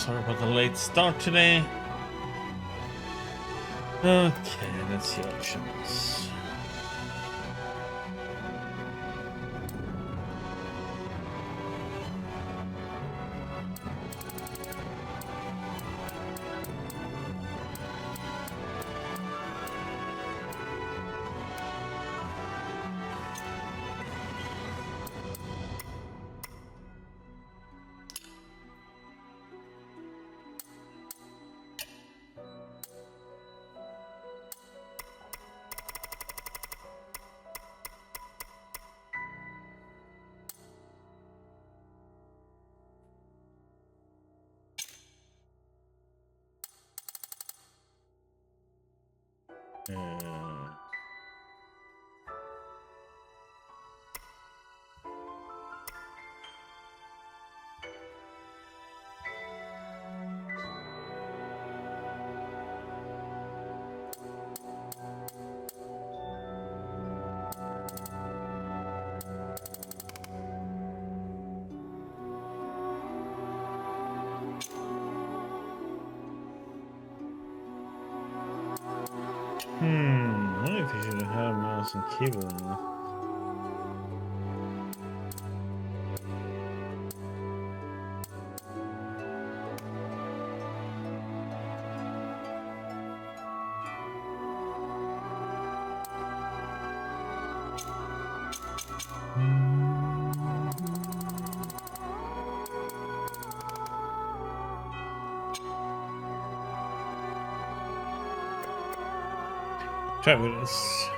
Sorry about the late start today. Okay, let's see options. I wonder if you should have mouse and keyboard now. Try with this.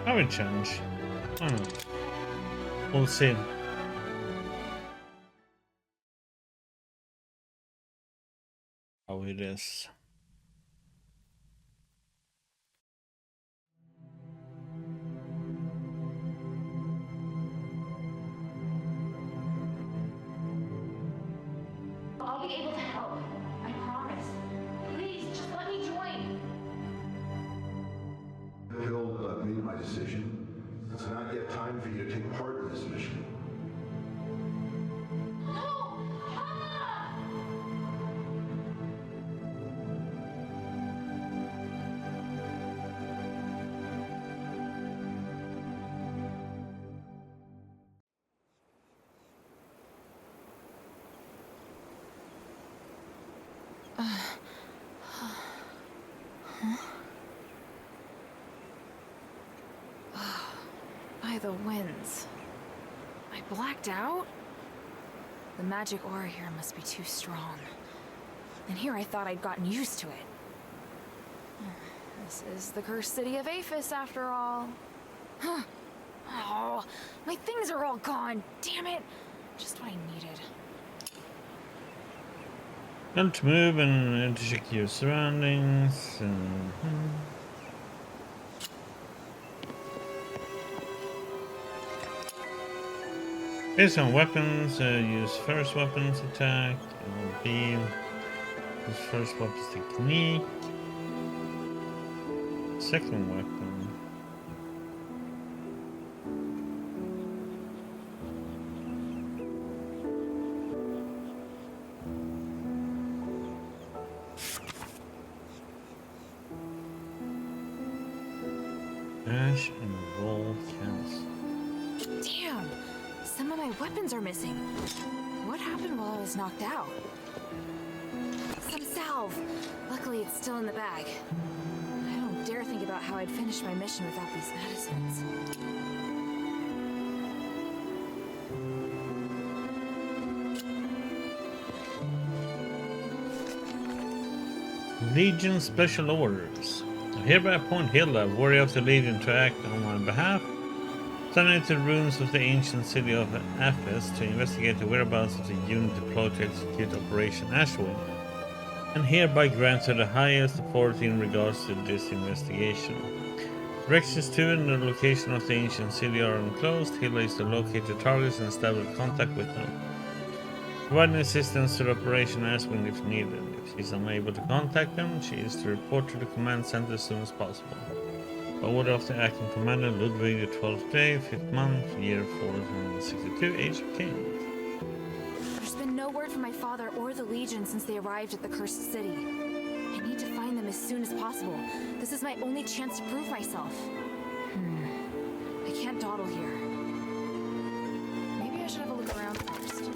I would change. I don't know. We'll see. How it is. I'll be able to help. I promise. Please, just let me join. Phil made my decision. It's not yet time for you to take part in this mission. No! Papa! By the winds. I blacked out? The magic aura here must be too strong. And here I thought I'd gotten used to it. This is the cursed city of Aphis, after all. Huh. Oh, my things are all gone. Damn it. Just what I needed. Learn to move and to check your surroundings. Based on weapons, use first weapons attack, or beam. Use first weapons technique. Second weapon. Dash and roll counts. Damn! Some of my weapons are missing. What happened while I was knocked out? Some salve. Luckily, it's still in the bag. I don't dare think about how I'd finish my mission without these medicines. Legion Special Orders. I hereby appoint Hilda, warrior of the Legion, to act on my behalf. Sending to the ruins of the ancient city of Ephes to investigate the whereabouts of the unit deployed to execute Operation Ashwind, and hereby grants her the highest authority in regards to this investigation. Directions to and the location of the ancient city are enclosed. Hilda is to locate the targets and establish contact with them, providing assistance to the Operation Ashwind if needed. If she is unable to contact them, she is to report to the command center as soon as possible. By order of the acting commander, Ludwig the 12th day, 5th month, year 462, age of king. There's been no word from my father or the Legion since they arrived at the Cursed City. I need to find them as soon as possible. This is my only chance to prove myself. I can't dawdle here. Maybe I should have a look around first.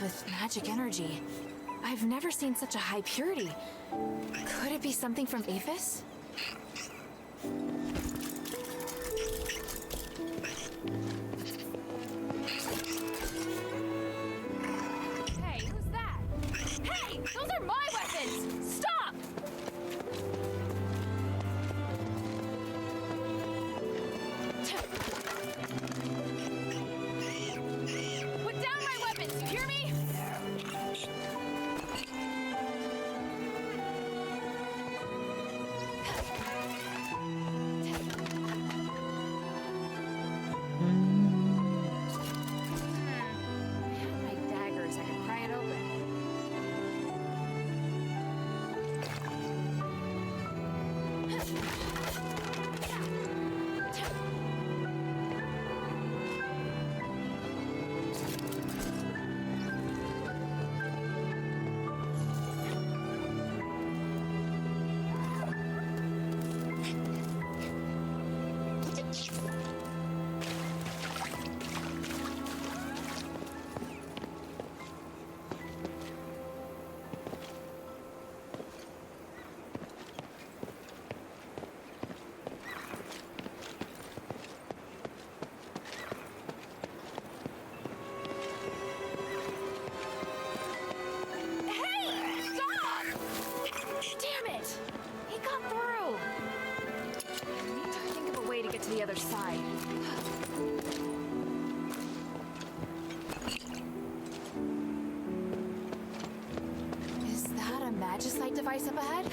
With magic energy. I've never seen such a high purity. Could it be something from Aphis? Hey, who's that? Hey, those are my weapons! Stop! Put down my weapons, you hear me? My daggers, I can pry it open. The other side. Is that a magicite device up ahead?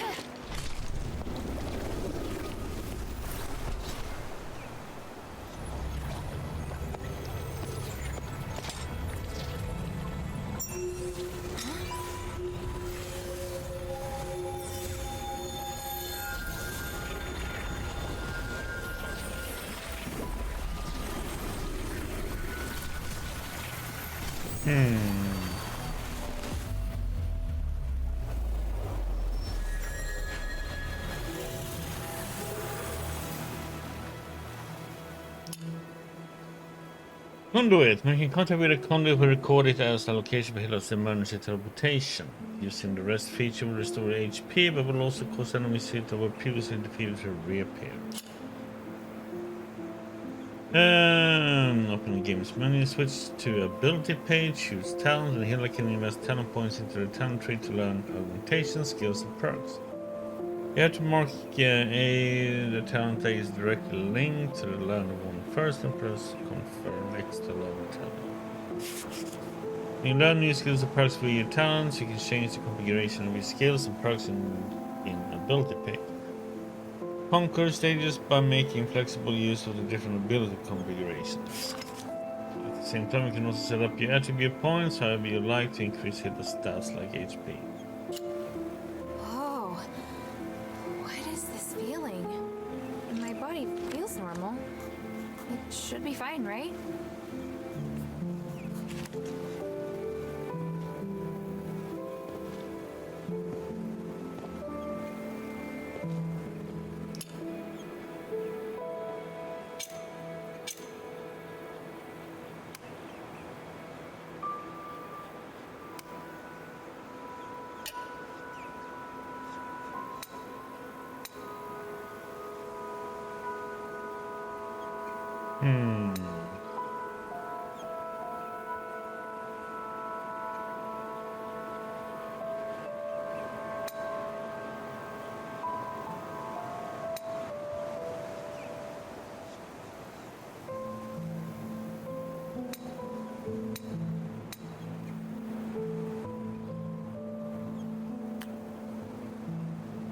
Conduit. Making contact with a conduit will record it as a location for Hilda's emergency teleportation. Using the rest feature will restore HP, but will also cause enemies hit that were previously defeated to reappear. Open the game's menu, switch to ability page, choose talent, and Hilda can invest talent points into the talent tree to learn augmentation, skills, and perks. You have to mark the talent that is directly linked to the learner one first and press confirm next to learn the talent. When you learn new skills and perks with your talents, you can change the configuration of your skills and perks in ability page. Conquer stages by making flexible use of the different ability configurations. At the same time, you can also set up your attribute points however you like to increase hit stats like HP. Oh, what is this feeling? My body Should be fine, right? Hmm.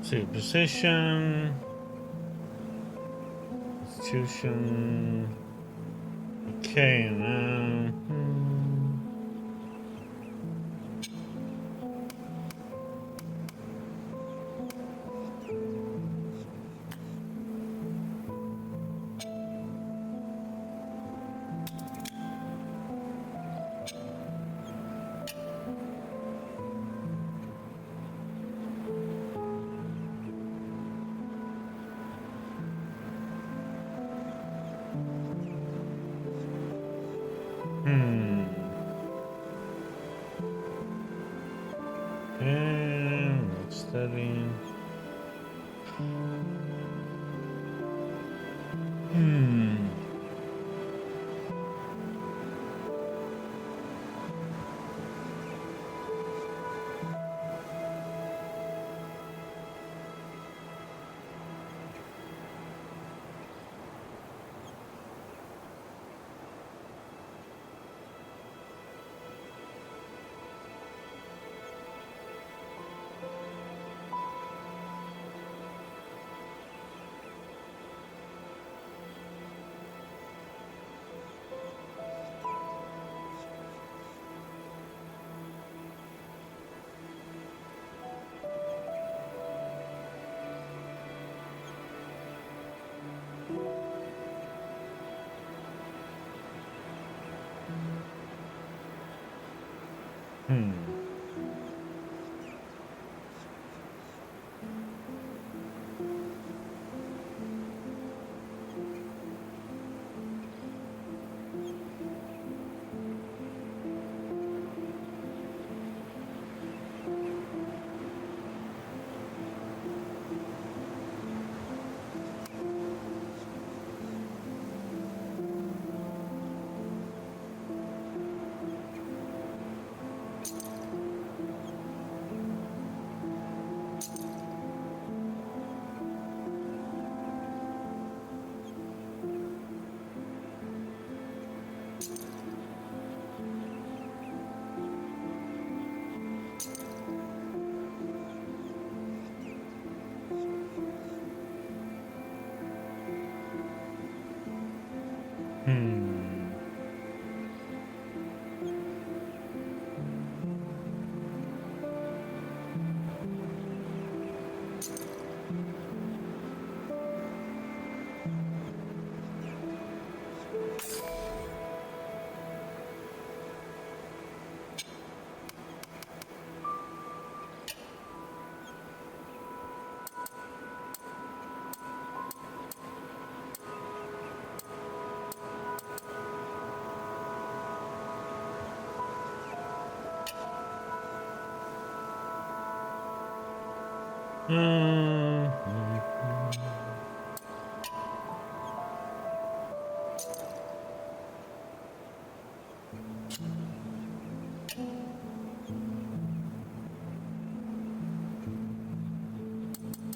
See, position, institution. Okay, now. And studying.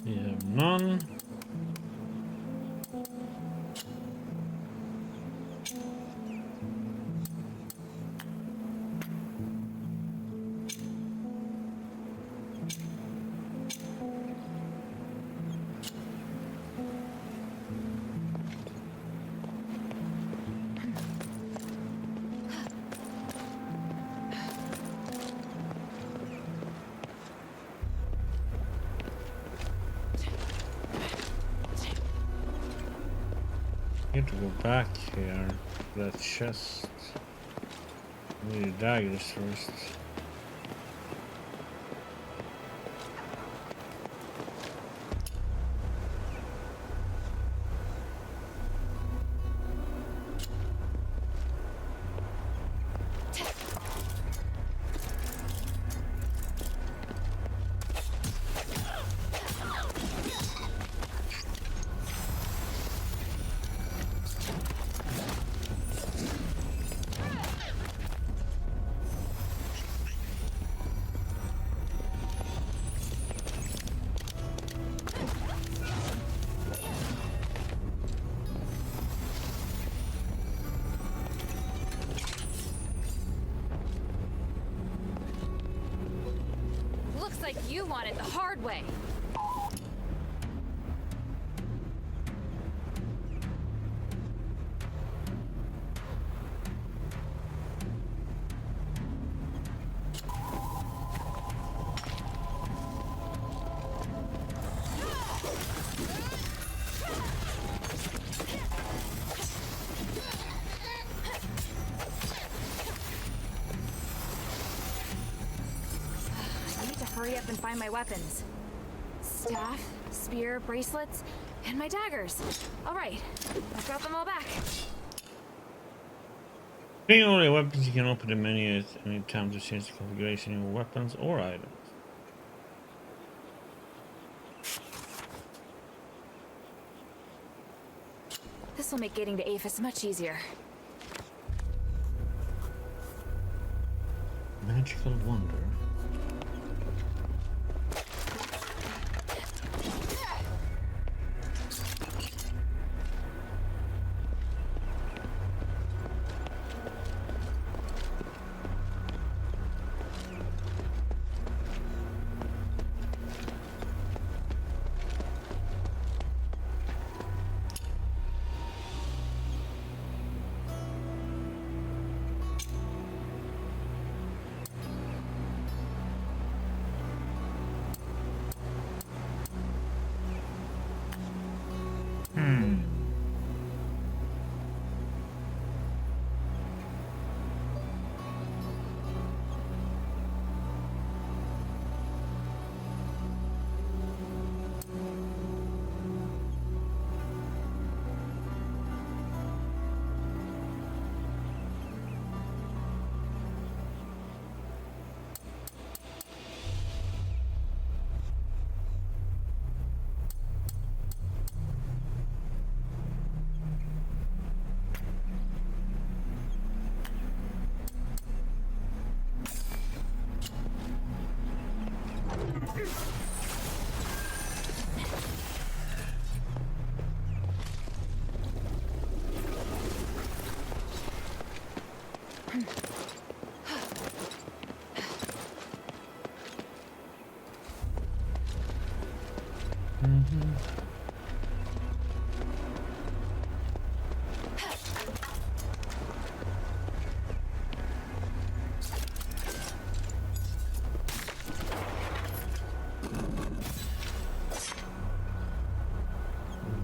We have none. Need to go back here to that chest. Need the daggers first. Looks like you want it the hard way. I need to hurry up and find my weapons. Staff, spear, bracelets, and my daggers. All right, I've got them all back. Bring all your weapons, you can open the menu at any time to change the configuration of your weapons or items. This will make getting to Aphis much easier. Magical wonder.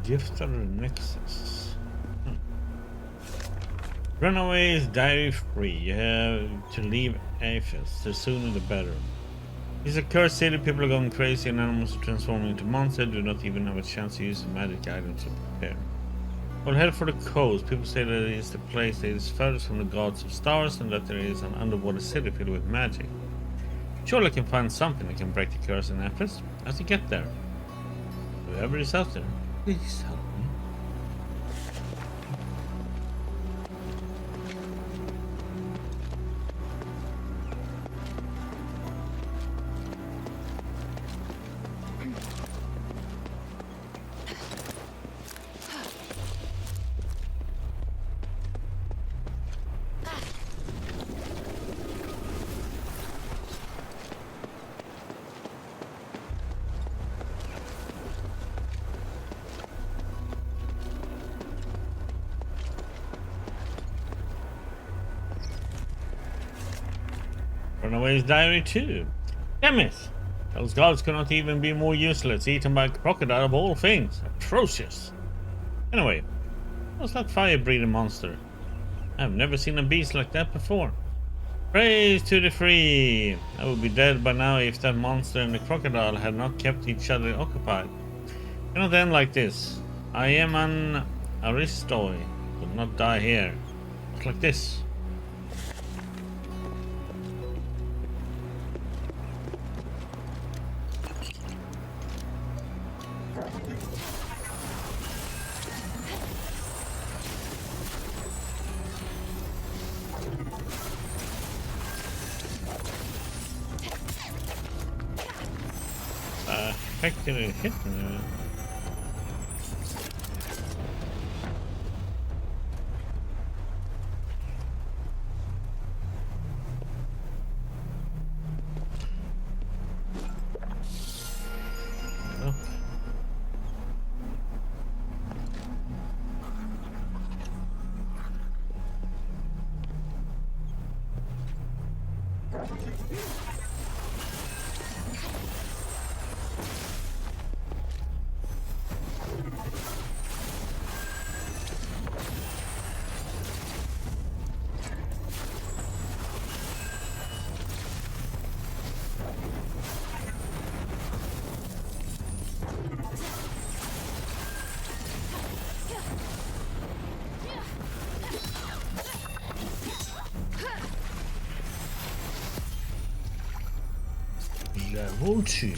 Gift of the Nexus. Runaways diary free. You have to leave Aphis. The sooner the better. It's a cursed city. People are going crazy and animals are transforming into monsters. Do not even have a chance to use the magic items to prepare. Well, head for the coast. People say that it is the place that is furthest from the gods of stars and that there is an underwater city filled with magic. Surely I can find something that can break the curse in Aphis. As you get there. Whoever is out there, please help me. Runaway's diary too. Damn it! Those gods cannot even be more useless, eaten by a crocodile of all things. Atrocious. Anyway, What's that fire-breathing monster? I've never seen a beast like that before. Praise to the free! I would be dead by now if that monster and the crocodile had not kept each other occupied. Cannot end like this. I am an Aristoi, but not die here. It's like this. Effectively hit me. Level 2.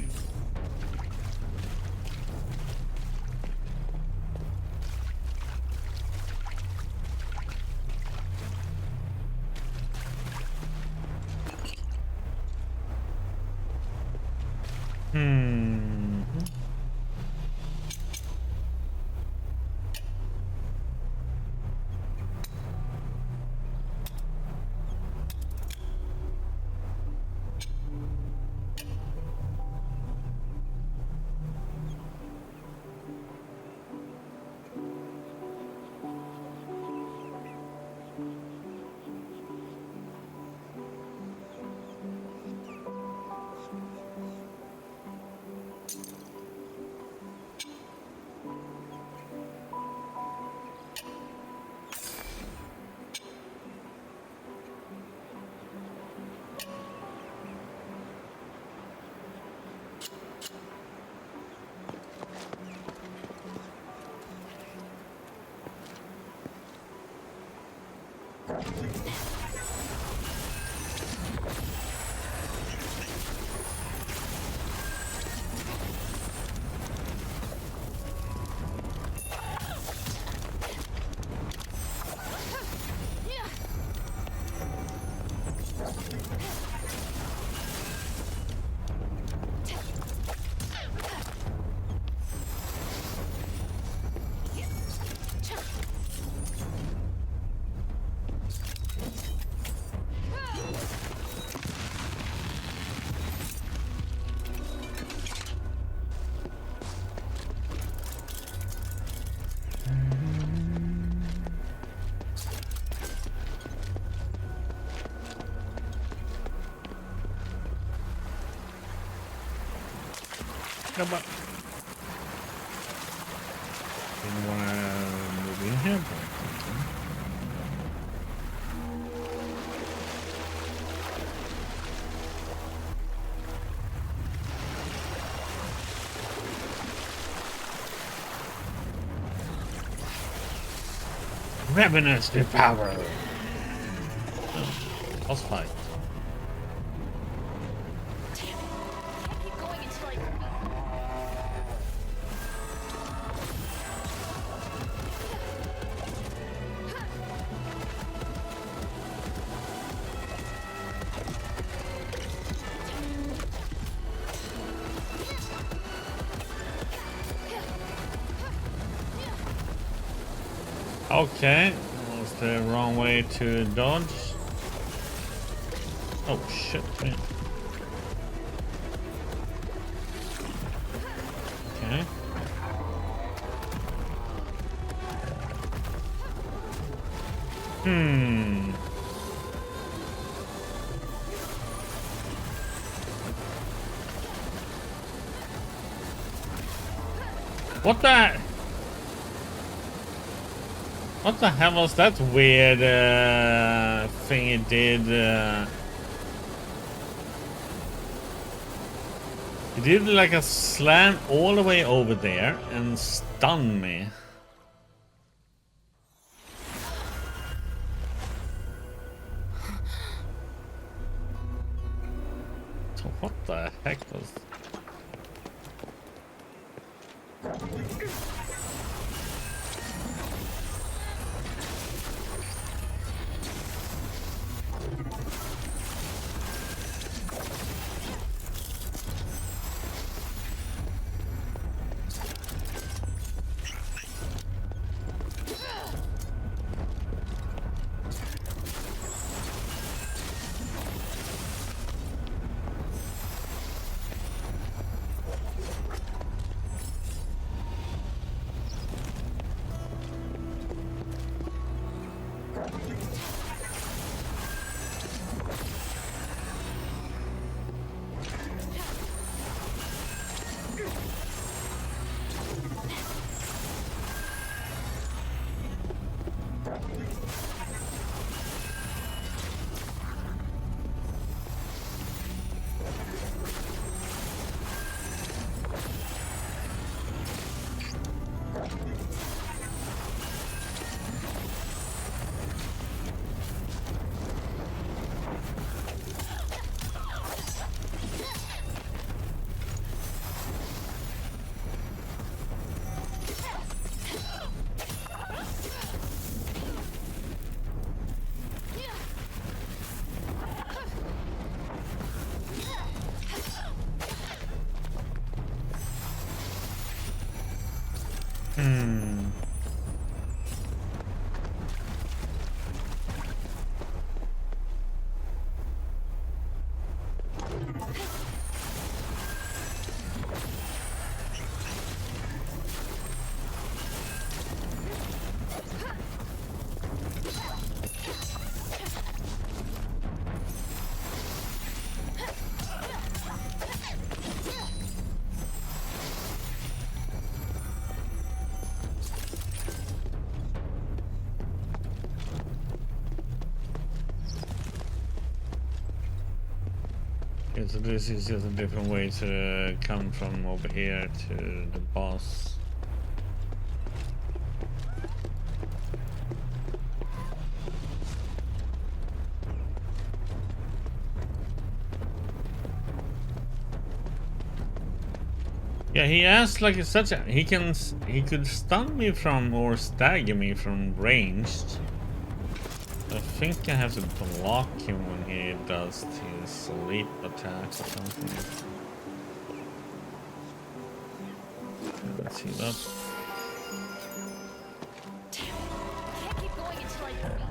Come on. Didn't want to move in here, but Ravenous Devour. Oh, boss fight. Okay, that was the wrong way to dodge. Oh shit, man. Okay. What the? What the hell was that weird thing it did? It did like a slam all the way over there and stun me. So what the heck was... So this is just a different way to come from over here to the boss. Yeah, he asked like such a he could stun me from or stagger me from ranged. I think I have to block him when he does his sleep attacks or something. Let's see that. Damn, I can't keep going until I beat.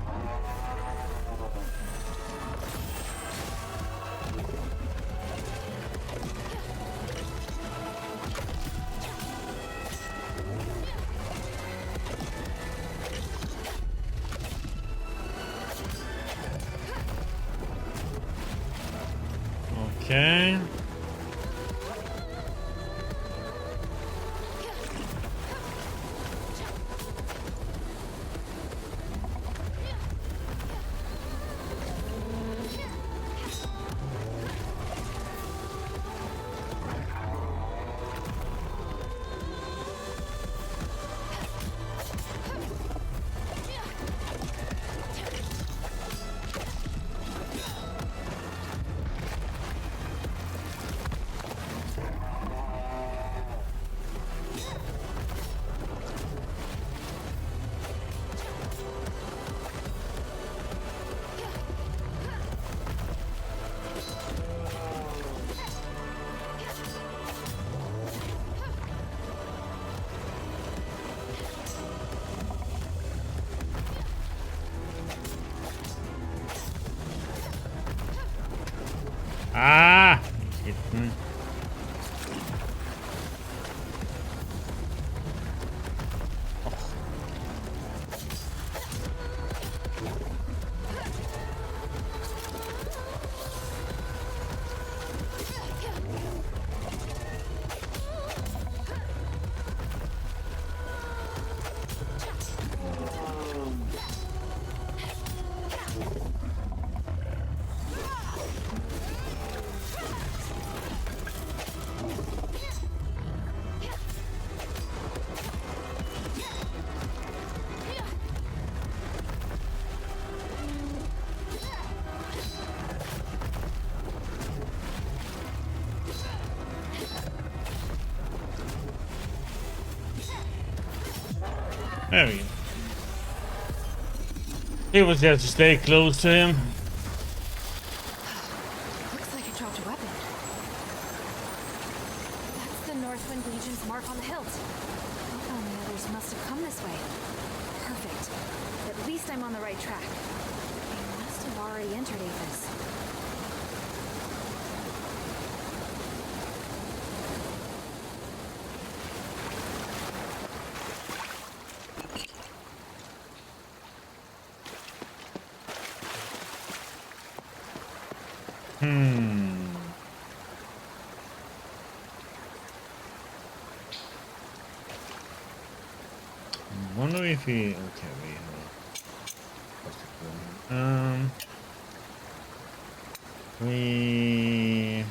Okay. Ah! Hit me. There we go. It was just to stay close to him. Looks like it dropped a weapon. That's the Northwind Legion's mark on the hilt. Oh, the others must have come this way. Perfect. At least I'm on the right track. They must have already entered Avis. Wonder if he. Okay, we.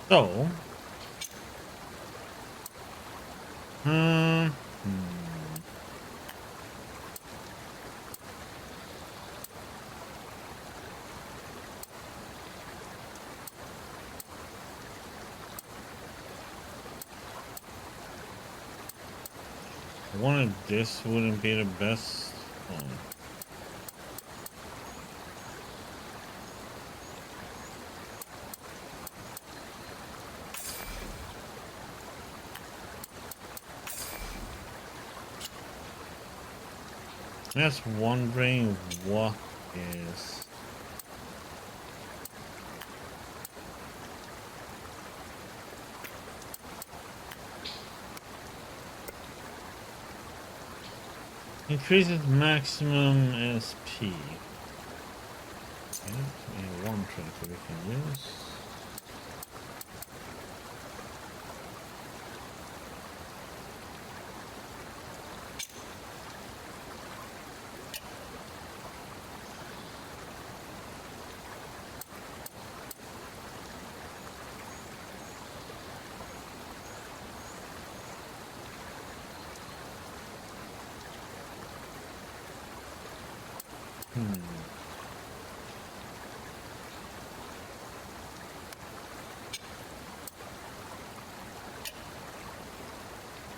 So, one of this wouldn't be the best one. Just wondering what is. Increases maximum SP. Okay, one trait that we can use.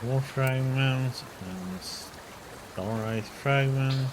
War fragments and starlight fragment.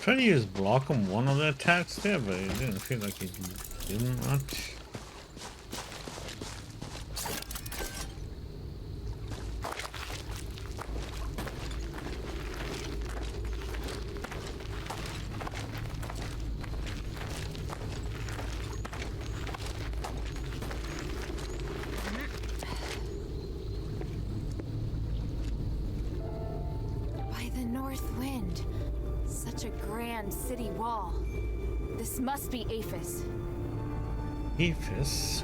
Trying to use block on one of the attacks there, but it didn't feel like it did much. By the north wind. Such a grand city wall. This must be Aphis. Aphis.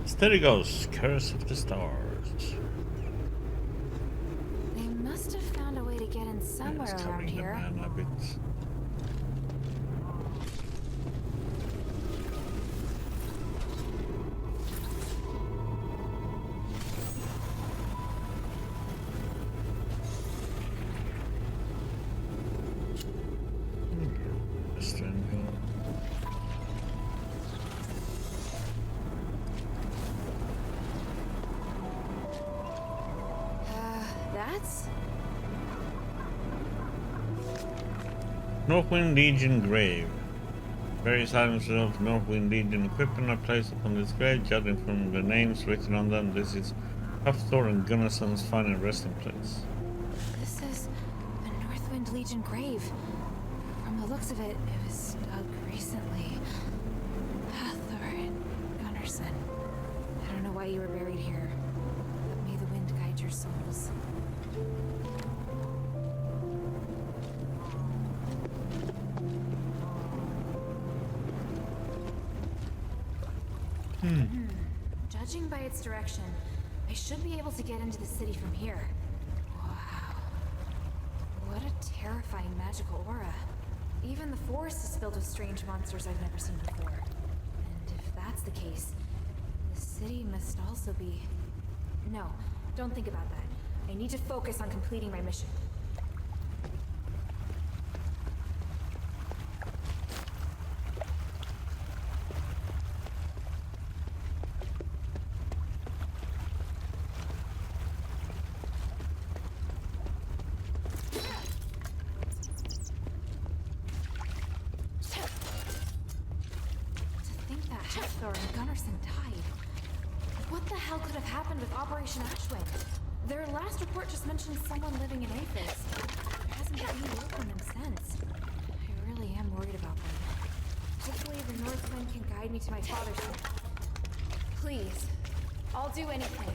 Asterigos, Curse of the Stars. They must have found a way to get in somewhere. somewhere around covering the here. man a bit. That's... Northwind Legion grave. Various items of Northwind Legion equipment are placed upon this grave. Judging from the names written on them, this is Hafthor and Gunnarsson's final resting place. This is a Northwind Legion grave. From the looks of it, it was dug recently. Hathor and Gunnarsson. I don't know why you were buried here, but may the wind guide your souls. Judging by its direction, I should be able to get into the city from here. Wow. What a terrifying magical aura. Even the forest is filled with strange monsters I've never seen before. And if that's the case, the city must also be... No, don't think about that. I need to focus on completing my mission. Hafthor and Gunnarsson died. What the hell could have happened with Operation Ashwind? Their last report just mentioned someone living in Aphis. There hasn't been any word from them since. I really am worried about them. Hopefully the Northwind can guide me to my father's home. Please. I'll do anything.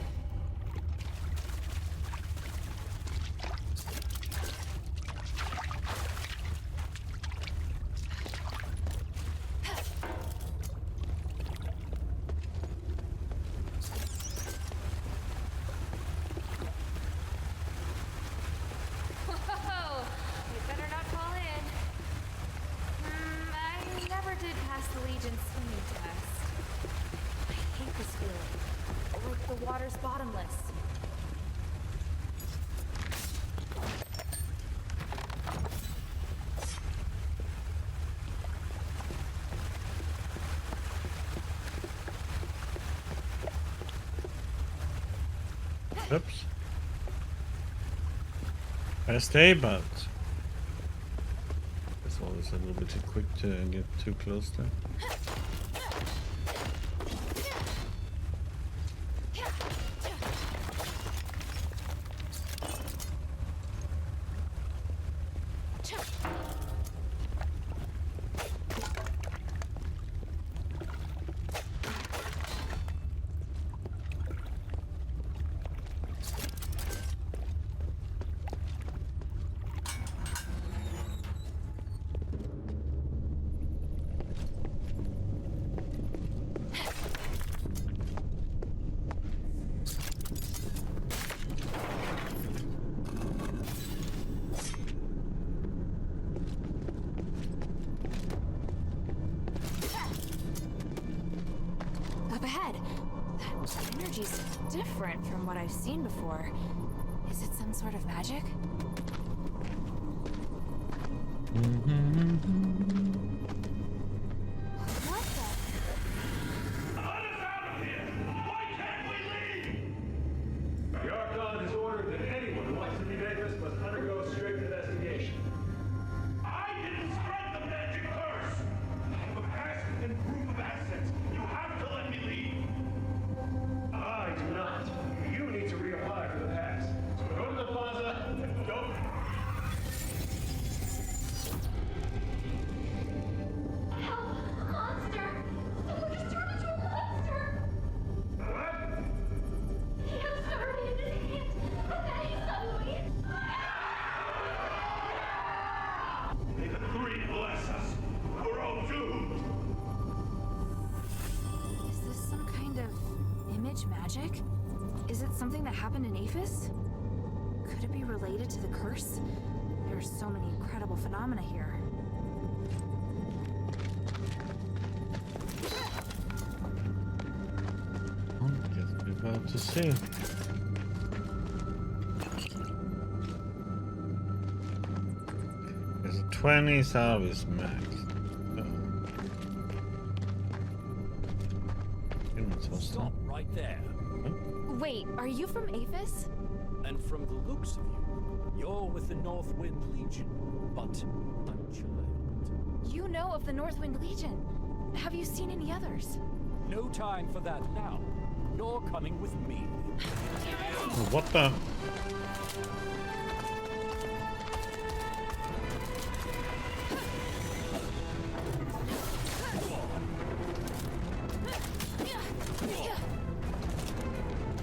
The water's bottomless. Oops. Gotta stay about. It's always a little bit too quick to get too close there. Up ahead. That energy's different from what I've seen before. Is it some sort of magic? What the? Let us out of here! Why can't we leave? The Archon has ordered that anyone who wants to leave Aphis must undergo a strict investigation. I didn't spread the magic curse! I have a past and proof of assets. You have to let me leave. I do not. You need to reapply for the pass. So go to the plaza and don't... Help! A monster! Someone just turned into a monster! What? He has started in his hand, and then he suddenly... May the three bless us. We're all doomed. Is this some kind of image magic? Is it something that happened in Aphis? Could it be related to the curse? There there's so many incredible phenomena here. I guess we're about to see. There's a 20 service max. Stop right there. Wait, are you from Aphis? And from the looks of you, you're with the Northwind Legion. But I'm child. You know of the Northwind Legion. Have you seen any others? No time for that now. You're coming with me. What the?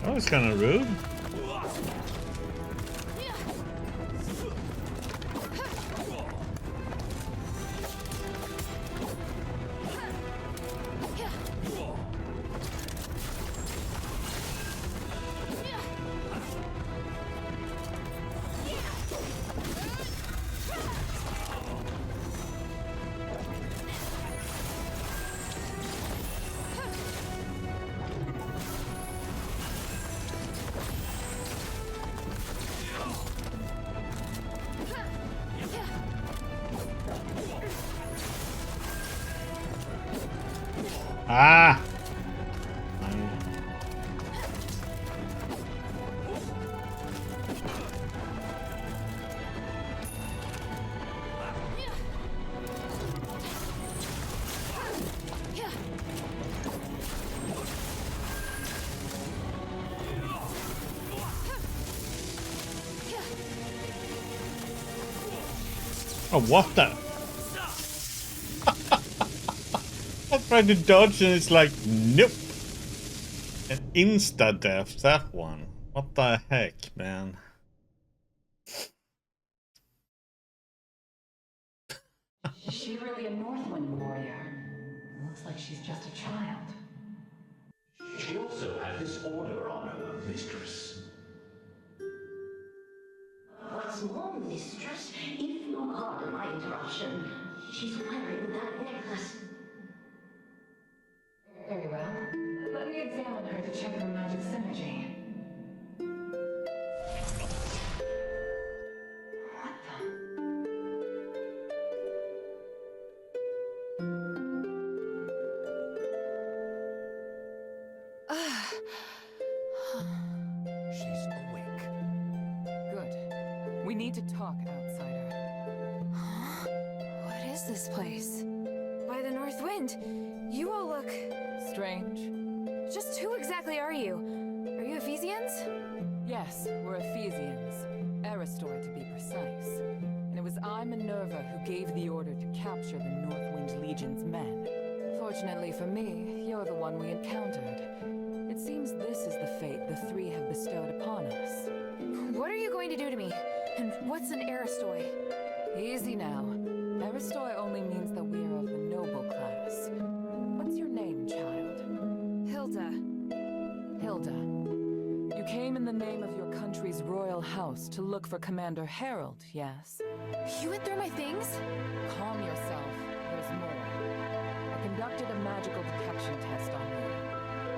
That was kind of rude. Ah! Oh, what the? I tried to dodge and it's like, nope. An insta-death, that one. What the heck, man? Is she really a Northwind warrior? Looks like she's just a child. She also had this order on her, mistress. What's more, mistress, if you'll pardon my interruption, she's wearing that necklace. Very well. Let me examine her to check her magic synergy. What She's awake. Good. We need to talk, outsider. What is this place? By the North Wind, you all look Strange? just who exactly are you? Are you Ephesians? Yes, we're Ephesians. Aristor, to be precise. And it was I, Minerva, who gave the order to capture the Northwind Legion's men. Fortunately for me, you're the one we encountered. It seems this is the fate the three have bestowed upon us. What are you going to do to me? And what's an Aristoi? Easy now. Aristoi only means that we are of the noble class. What's your name, child? Hilda. Hilda. You came in the name of your country's royal house to look for Commander Harold, yes? You went through my things? Calm yourself. There's more. I conducted a magical detection test on you.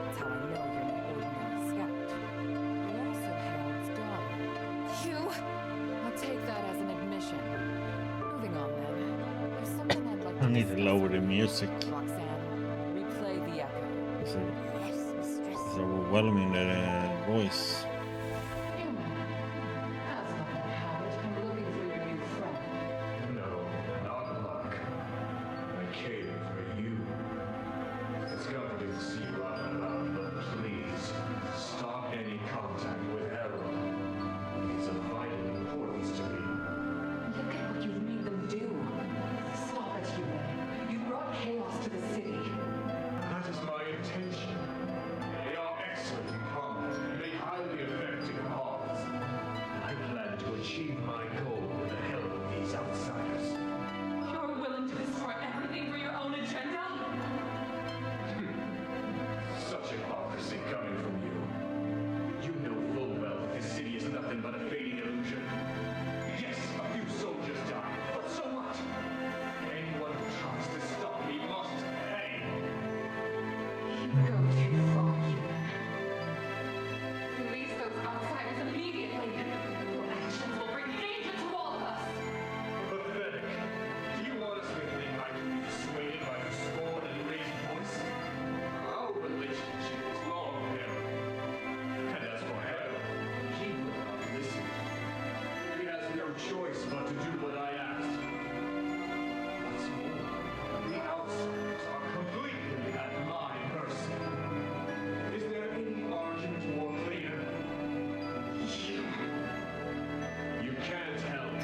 That's how I know you're no ordinary scout. You're also Harold's daughter. You? I'll take that as an admission. Moving on then. There's something I'd like I need to lower the music. Roxanne, replay the echo. It's, Yes, mistress. it's overwhelming, the voice. Human. As luck would have it, I'm looking for your new friend. No, not luck. I came for you. It's comforting to see you out and about, but please, stop any contact with Harold. He's of vital importance to me. Look at what you've made them do. Stop it, human. You brought chaos to the city. That is my intention. They are excellent in combat and may highly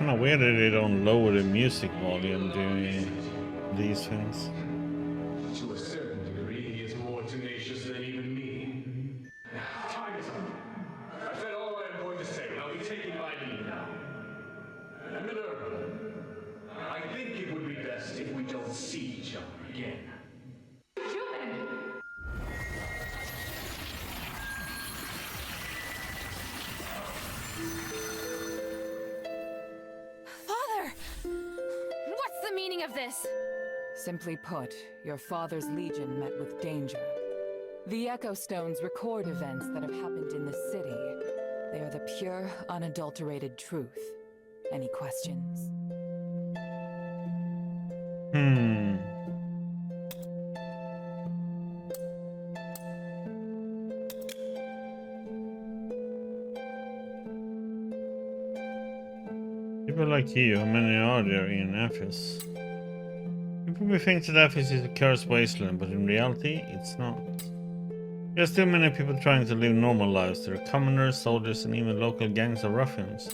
kind of weird that they don't lower the music volume during these things. To a certain degree, he is more tenacious than even me. Time is up. I've said all I am going to say. I'll be taking my leave now. And Minerva, I think it would be best if we don't see each other again. Father! What's the meaning of this? Simply put, your father's legion met with danger. The Echo Stones record events that have happened in the city. They are the pure, unadulterated truth. Any questions? People like you, how many are there in Ephes? You probably think that Ephes is a cursed wasteland, but in reality, it's not. There are still many people trying to live normal lives. There are commoners, soldiers, and even local gangs of ruffians.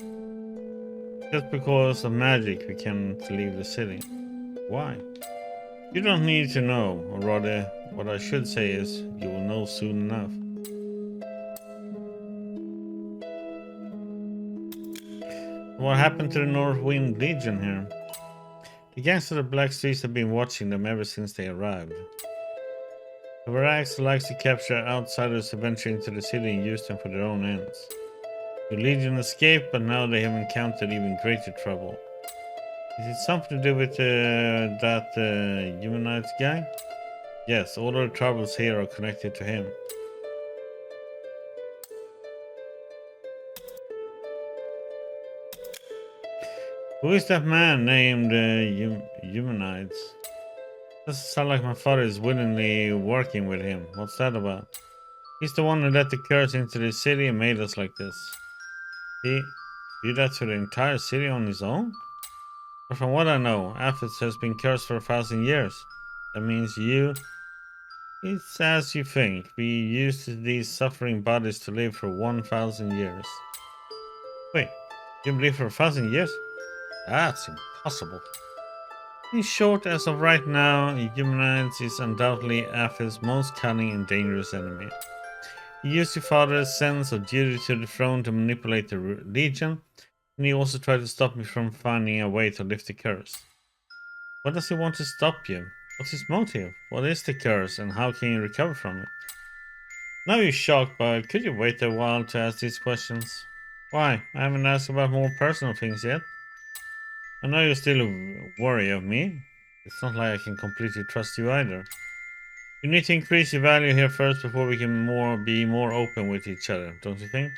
Just because of magic, we can't leave the city. Why? You don't need to know, or rather, what I should say is, you will know soon enough. What happened to the North Wind Legion here? The gangs of the Black Streets have been watching them ever since they arrived. The Varax likes to capture outsiders who venture into the city and use them for their own ends. The Legion escaped, but now they have encountered even greater trouble. Is it something to do with that Humanites guy? Yes, all of the troubles here are connected to him. Who is that man named Humanites? Doesn't sound like my father is willingly working with him. What's that about? He's the one who let the curse into the city and made us like this. He did that to the entire city on his own? But from what I know, Athens has been cursed for 1,000 years. That means it's as you think. We used these suffering bodies to live for 1,000 years. Wait, you live for 1,000 years? That's impossible. In short, as of right now, Humanites is undoubtedly Athens' most cunning and dangerous enemy. He used your father's sense of duty to the throne to manipulate the Legion, and he also tried to stop me from finding a way to lift the curse. Why does he want to stop you? What's his motive? What is the curse, and how can you recover from it? Now you're shocked, but could you wait a while to ask these questions? Why? I haven't asked about more personal things yet. I know you're still worried of me. It's not like I can completely trust you either. You need to increase your value here first before we can be more open with each other, don't you think?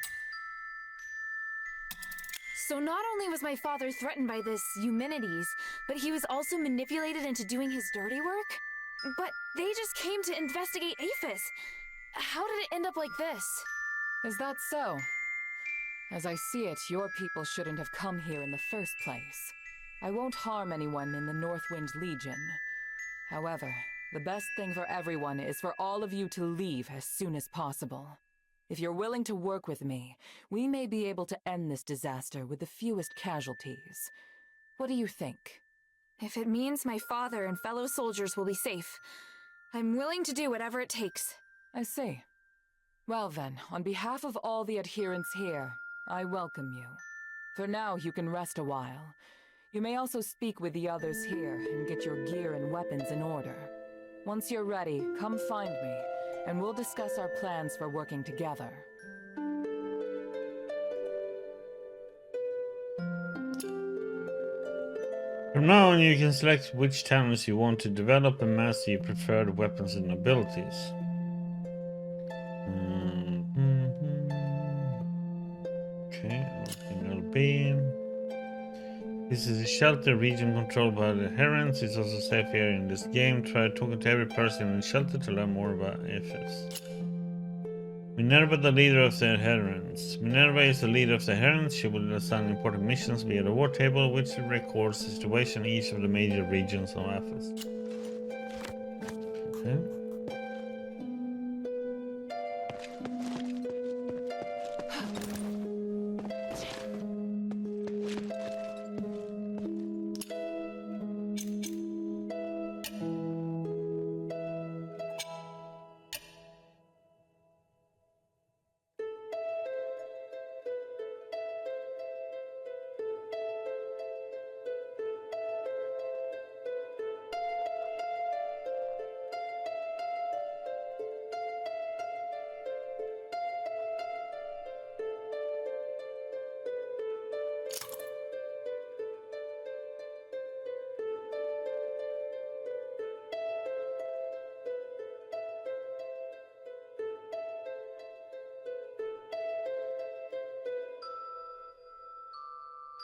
So not only was my father threatened by this Eumenides, but he was also manipulated into doing his dirty work? But they just came to investigate Aphis. How did it end up like this? Is that so? As I see it, your people shouldn't have come here in the first place. I won't harm anyone in the Northwind Legion. However, the best thing for everyone is for all of you to leave as soon as possible. If you're willing to work with me, we may be able to end this disaster with the fewest casualties. What do you think? If it means my father and fellow soldiers will be safe, I'm willing to do whatever it takes. I see. Well then, on behalf of all the adherents here, I welcome you. For now, you can rest a while. You may also speak with the others here and get your gear and weapons in order. Once you're ready, come find me, and we'll discuss our plans for working together. From now on, you can select which talents you want to develop and master your preferred weapons and abilities. Okay, female being. This is a shelter region controlled by the Herons. It's also a safe area in this game. Try talking to every person in the shelter to learn more about Ephes. Minerva, the leader of the Herons. Minerva is the leader of the Herons. She will assign important missions via the war table, which records the situation in each of the major regions of Ephes. Okay.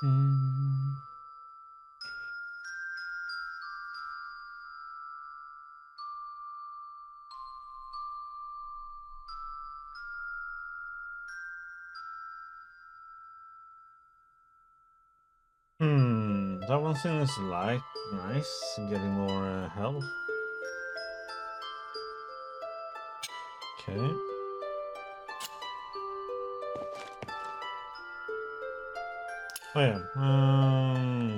Hmm. That one seems light, nice, getting more health. Okay. Oh yeah.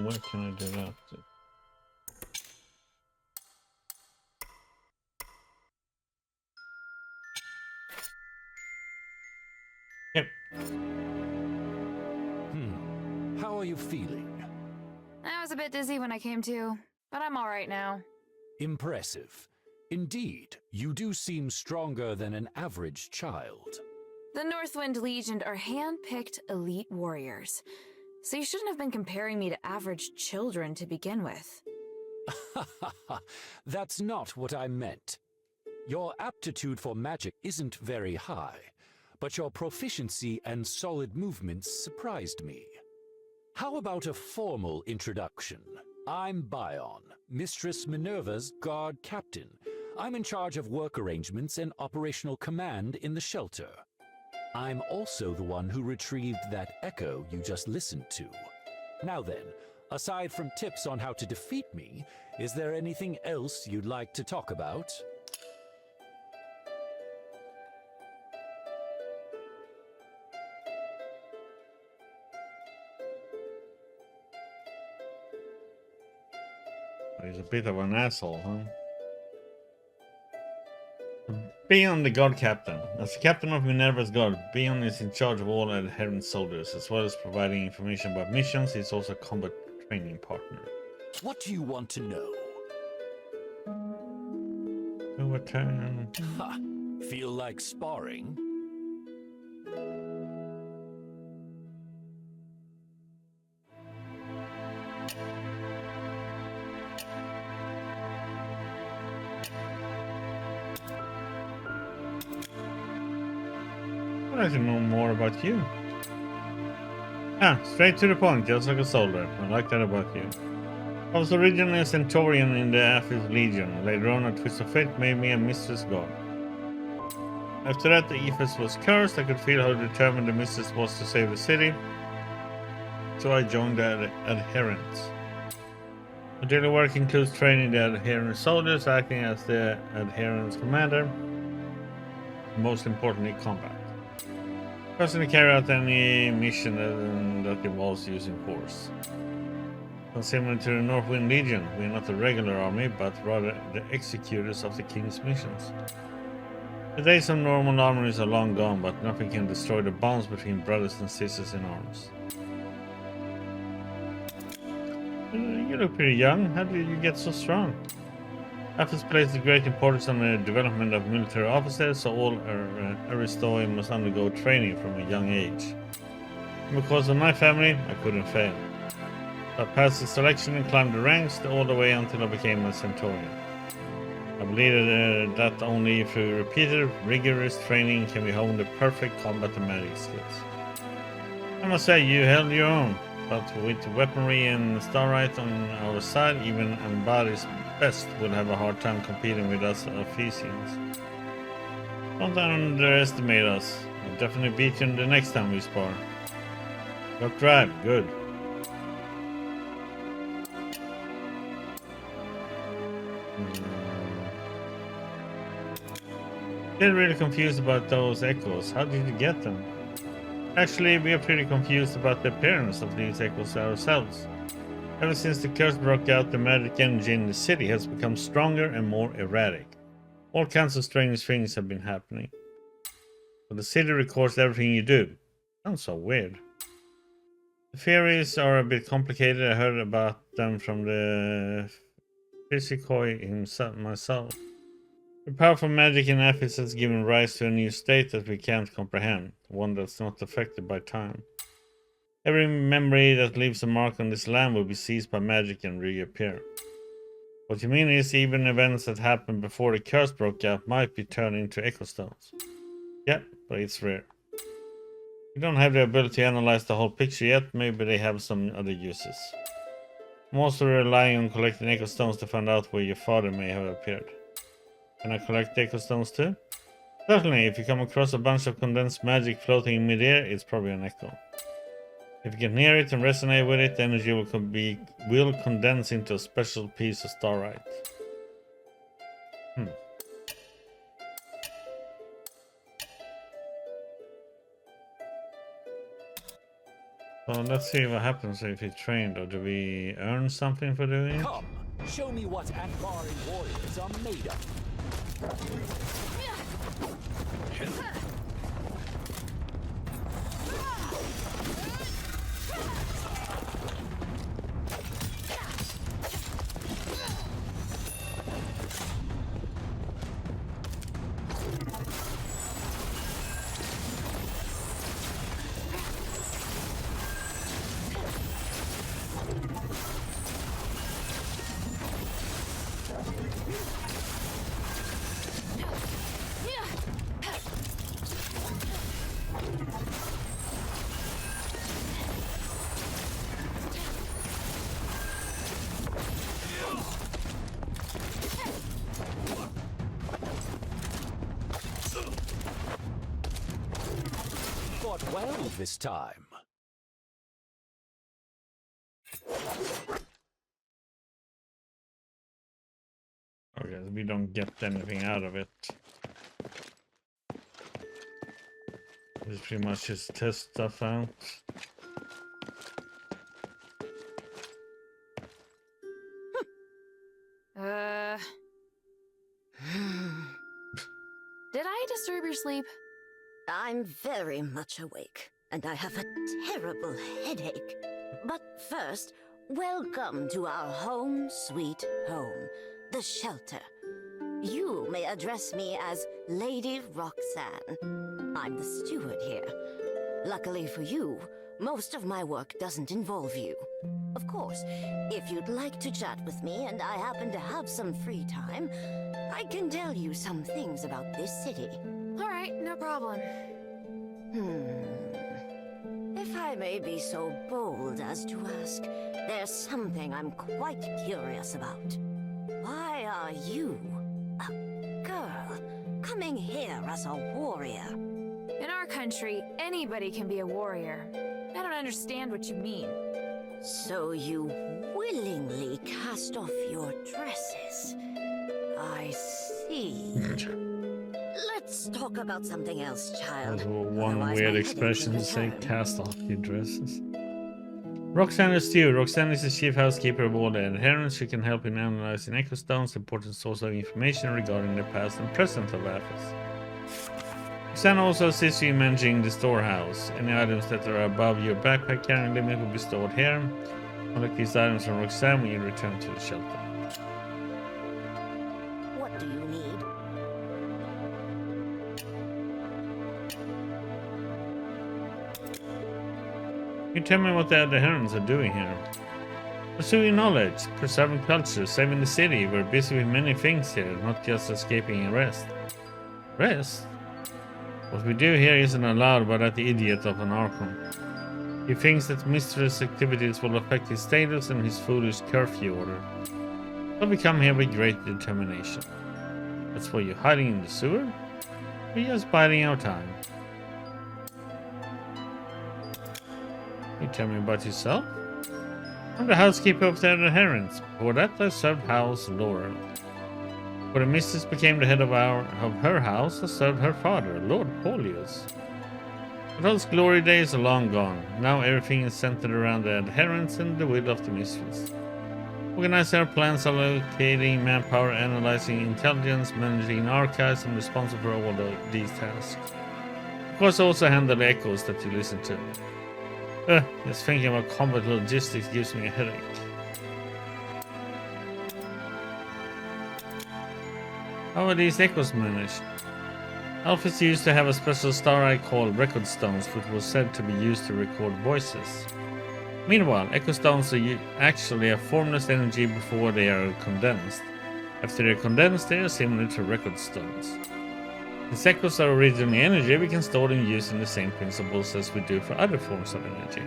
Where can I do that? Yep. How are you feeling? I was a bit dizzy when I came to, but I'm alright now. Impressive. Indeed, you do seem stronger than an average child. The Northwind Legion are hand-picked elite warriors, so you shouldn't have been comparing me to average children to begin with. That's not what I meant. Your aptitude for magic isn't very high, but your proficiency and solid movements surprised me. How about a formal introduction? I'm Bion, Mistress Minerva's guard captain. I'm in charge of work arrangements and operational command in the shelter. I'm also the one who retrieved that echo you just listened to. Now then, aside from tips on how to defeat me, is there anything else you'd like to talk about? He's a bit of an asshole, huh? Bion, the guard captain. As the captain of Minerva's guard, Bion is in charge of all Outerrim soldiers, as well as providing information about missions. He's also a combat training partner. What do you want to know? Outerrim. Ha! Feel like sparring? I'd like to know more about you. Straight to the point, just like a soldier. I like that about you. I was originally a Centaurian in the Asterigos Legion. Later on, a twist of fate made me a Mistress God. After that, the Ephes was cursed. I could feel how determined the Mistress was to save the city. So I joined the Adherents. My daily work includes training the Adherent soldiers, acting as the Adherent's commander, and most importantly, combat. Personally carry out any mission that involves using force. Similar to the Northwind Legion, we are not the regular army, but rather the executors of the King's missions. The days of normal armies are long gone, but nothing can destroy the bonds between brothers and sisters in arms. You look pretty young. How did you get so strong? Athens placed a great importance on the development of military officers, so all Aristoi must undergo training from a young age. And because of my family, I couldn't fail. I passed the selection and climbed the ranks all the way until I became a Centaurian. I believe that only through repeated, rigorous training can we hone the perfect combat and magic skills. I must say, you held your own, but with weaponry and starlight on our side, even Ambari's best will have a hard time competing with us Ephesians. Don't underestimate us. I'll definitely beat you the next time we spar. Got drive, good. Still really confused about those echoes. How did you get them? Actually, we are pretty confused about the appearance of these echoes ourselves. Ever since the curse broke out, the magic energy in the city has become stronger and more erratic. All kinds of strange things have been happening. But the city records everything you do. Sounds so weird. The theories are a bit complicated. I heard about them from the Physicoi himself, myself. The powerful magic in Athens has given rise to a new state that we can't comprehend, one that's not affected by time. Every memory that leaves a mark on this land will be seized by magic and reappear. What you mean is even events that happened before the curse broke out might be turned into echo stones. Yeah, but it's rare. We don't have the ability to analyze the whole picture yet. Maybe they have some other uses. I'm also relying on collecting echo stones to find out where your father may have appeared. Can I collect echo stones too? Certainly, if you come across a bunch of condensed magic floating in midair, it's probably an echo. If you get near it and resonate with it, the energy will condense into a special piece of starlight. So let's see what happens if he trained, or do we earn something for doing it? Come, show me what Anvaran warriors are made of. Fought well this time. Okay, we don't get anything out of it. It's pretty much just test stuff out. Did I disturb your sleep? I'm very much awake, and I have a terrible headache. But first, welcome to our home sweet home, the shelter. You may address me as Lady Roxanne. I'm the steward here. Luckily for you, most of my work doesn't involve you. Of course, if you'd like to chat with me and I happen to have some free time, I can tell you some things about this city. All right, no problem. If I may be so bold as to ask, there's something I'm quite curious about. Why are you, a girl, coming here as a warrior? In our country, anybody can be a warrior. I don't understand what you mean. So you willingly cast off your dresses. I see. Let's talk about something else, child. That's one Otherwise weird my expression to headache say, will return. cast off your dresses. Roxanne is steward. Roxanne is the chief housekeeper of all the adherents. She can help in analyzing echo stones, important source of information regarding the past and present of Athos. Roxanne also assists you in managing the storehouse. Any items that are above your backpack carrying limit will be stored here. Collect these items from Roxanne when you return to the shelter. What do you need? Can you tell me what the adherents are doing here? Pursuing knowledge, preserving culture, saving the city. We're busy with many things here, not just escaping and rest. Rest? What we do here isn't allowed by that idiot of an Archon. He thinks that mischievous activities will affect his status and his foolish curfew order. So we come here with great determination. That's why you're hiding in the sewer? We're just biding our time. You tell me about yourself? I'm the housekeeper of the adherents. Before that, I served House Laurel. When the mistress became the head of her house, I served her father, Lord Paulius. But those glory days are long gone. Now everything is centered around the adherents and the will of the mistress. Organizing our plans, allocating manpower, analyzing intelligence, managing archives, and responsible for all these tasks. Of course, I also handle the echoes that you listen to. Just thinking about combat logistics gives me a headache. How are these echoes managed? Alphys used to have a special starlight called record stones, which was said to be used to record voices. Meanwhile, echo stones are actually a formless energy before they are condensed. After they are condensed, they are similar to record stones. Since echoes are originally energy, we can store them using the same principles as we do for other forms of energy.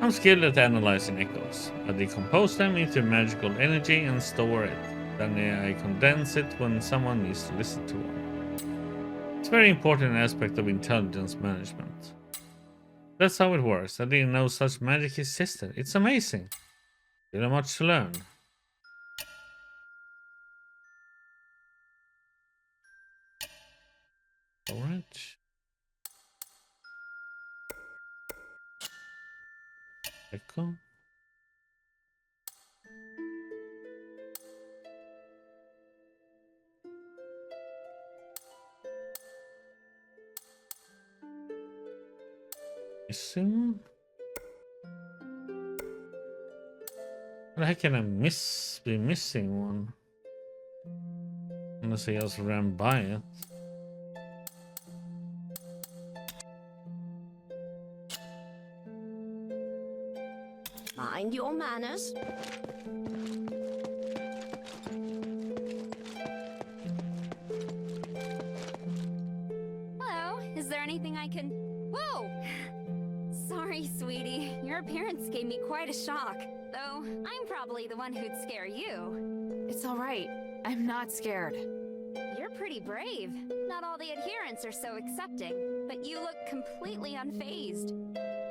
I'm skilled at analyzing echoes. I decompose them into magical energy and store it. Then I condense it when someone needs to listen to one. It's a very important aspect of intelligence management. That's how it works. I didn't know such magic existed. It's amazing. Still much to learn. Alright. Echo. Missing? How can I be missing one? Unless I just ran by it. Mind your manners. Hello, is there anything I can... Whoa! Sorry, sweetie. Your appearance gave me quite a shock. Though, I'm probably the one who'd scare you. It's all right. I'm not scared. You're pretty brave. Not all the adherents are so accepting, but you look completely unfazed.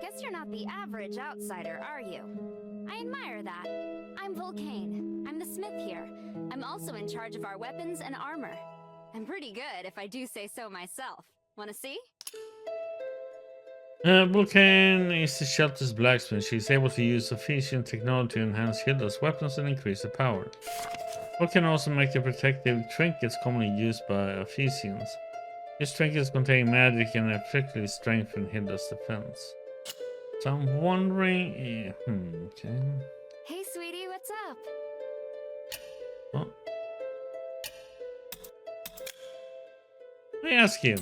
Guess you're not the average outsider, are you? I admire that. I'm Vulcane. I'm the smith here. I'm also in charge of our weapons and armor. I'm pretty good, if I do say so myself. Wanna see? Vulcan is the shelter's blacksmith. She's able to use Ephesian technology to enhance Hilda's weapons and increase the power. Vulcan also make the protective trinkets commonly used by Ephesians. These trinkets contain magic and effectively strengthen Hilda's defense. So I'm wondering... okay. Hey, sweetie, what's up? Well, let me ask you.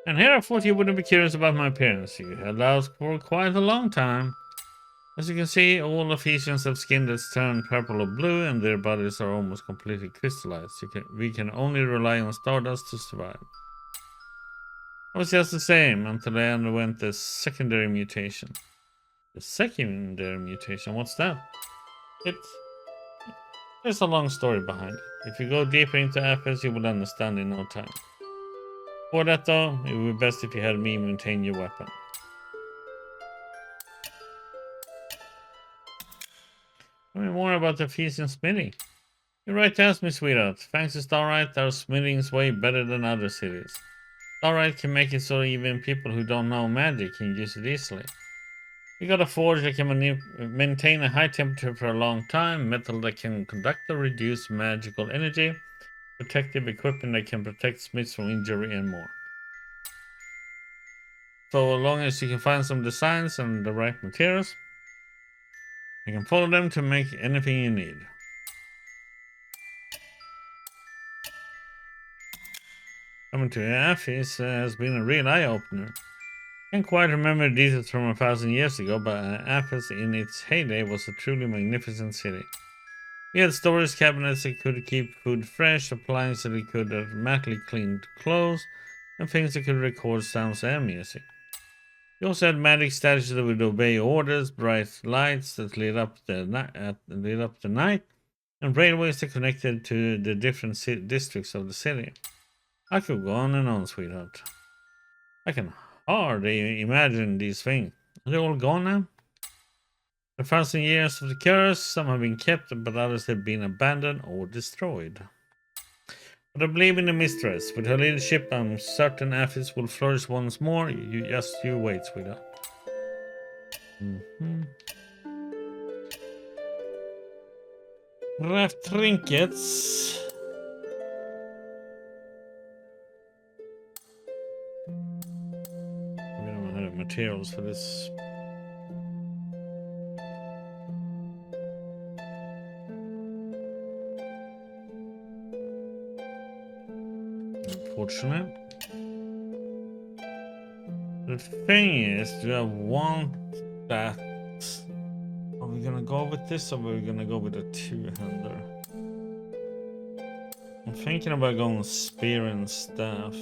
And here I thought you wouldn't be curious about my appearance. You held out for quite a long time. As you can see, all Ephesians have skin that's turned purple or blue, and their bodies are almost completely crystallized. We can only rely on stardust to survive. I was just the same until I underwent the secondary mutation. The secondary mutation? What's that? There's a long story behind it. If you go deeper into Athens, you will understand in no time. For that though, it would be best if you had me maintain your weapon. Tell me more about the Ephesian smithy. You're right to ask me, sweetheart. Thanks to Starlight, our smithing's way better than other cities. Starlight can make it so even people who don't know magic can use it easily. We got a forge that can maintain a high temperature for a long time, metal that can conduct or reduce magical energy, protective equipment that can protect smiths from injury, and more. So long as you can find some designs and the right materials, you can follow them to make anything you need. Coming to Athens has been a real eye-opener. Can't quite remember the details from 1,000 years ago, but Athens in its heyday was a truly magnificent city. We had storage cabinets that could keep food fresh, appliances that could automatically clean clothes, and things that could record sounds and music. We also had magic statues that would obey orders, bright lights that lit up the night, and railways that connected to the different districts of the city. I could go on and on, sweetheart. I can hardly imagine these things. Are they all gone now? 1,000 years of the curse, some have been kept, but others have been abandoned or destroyed. But I believe in the mistress. With her leadership, I'm certain Athens will flourish once more. You wait, sweetheart. Craft trinkets. We don't have materials for this. Unfortunate. The thing is, do I want that? Are we gonna go with this or are we gonna go with a two-hander? I'm thinking about going spear and staff.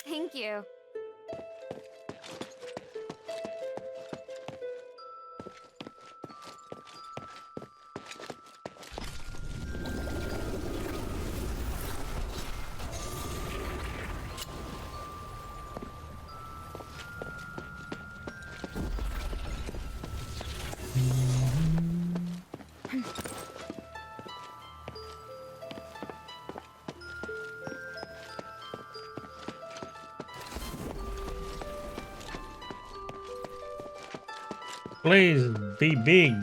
Thank you. Please be big.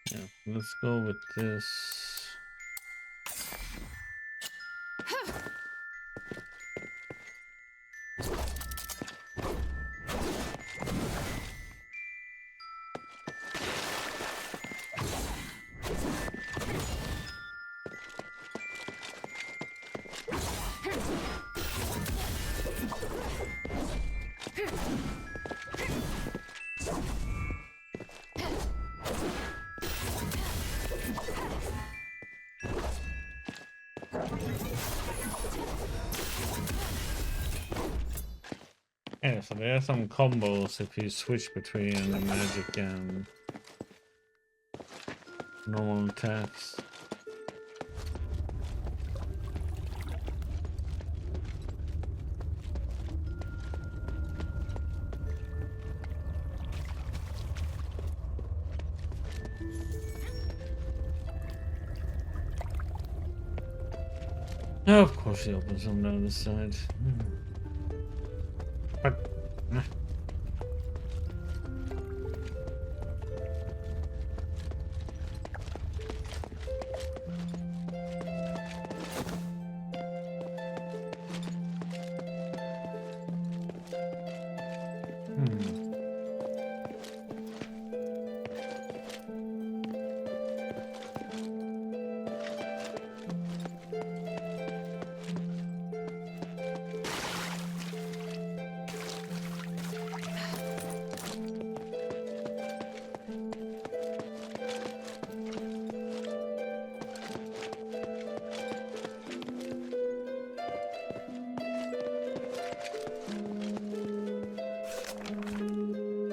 Yeah, let's go with this. Yeah, so there are some combos if you switch between the magic and normal attacks. Oh, of course he opens on the other side. But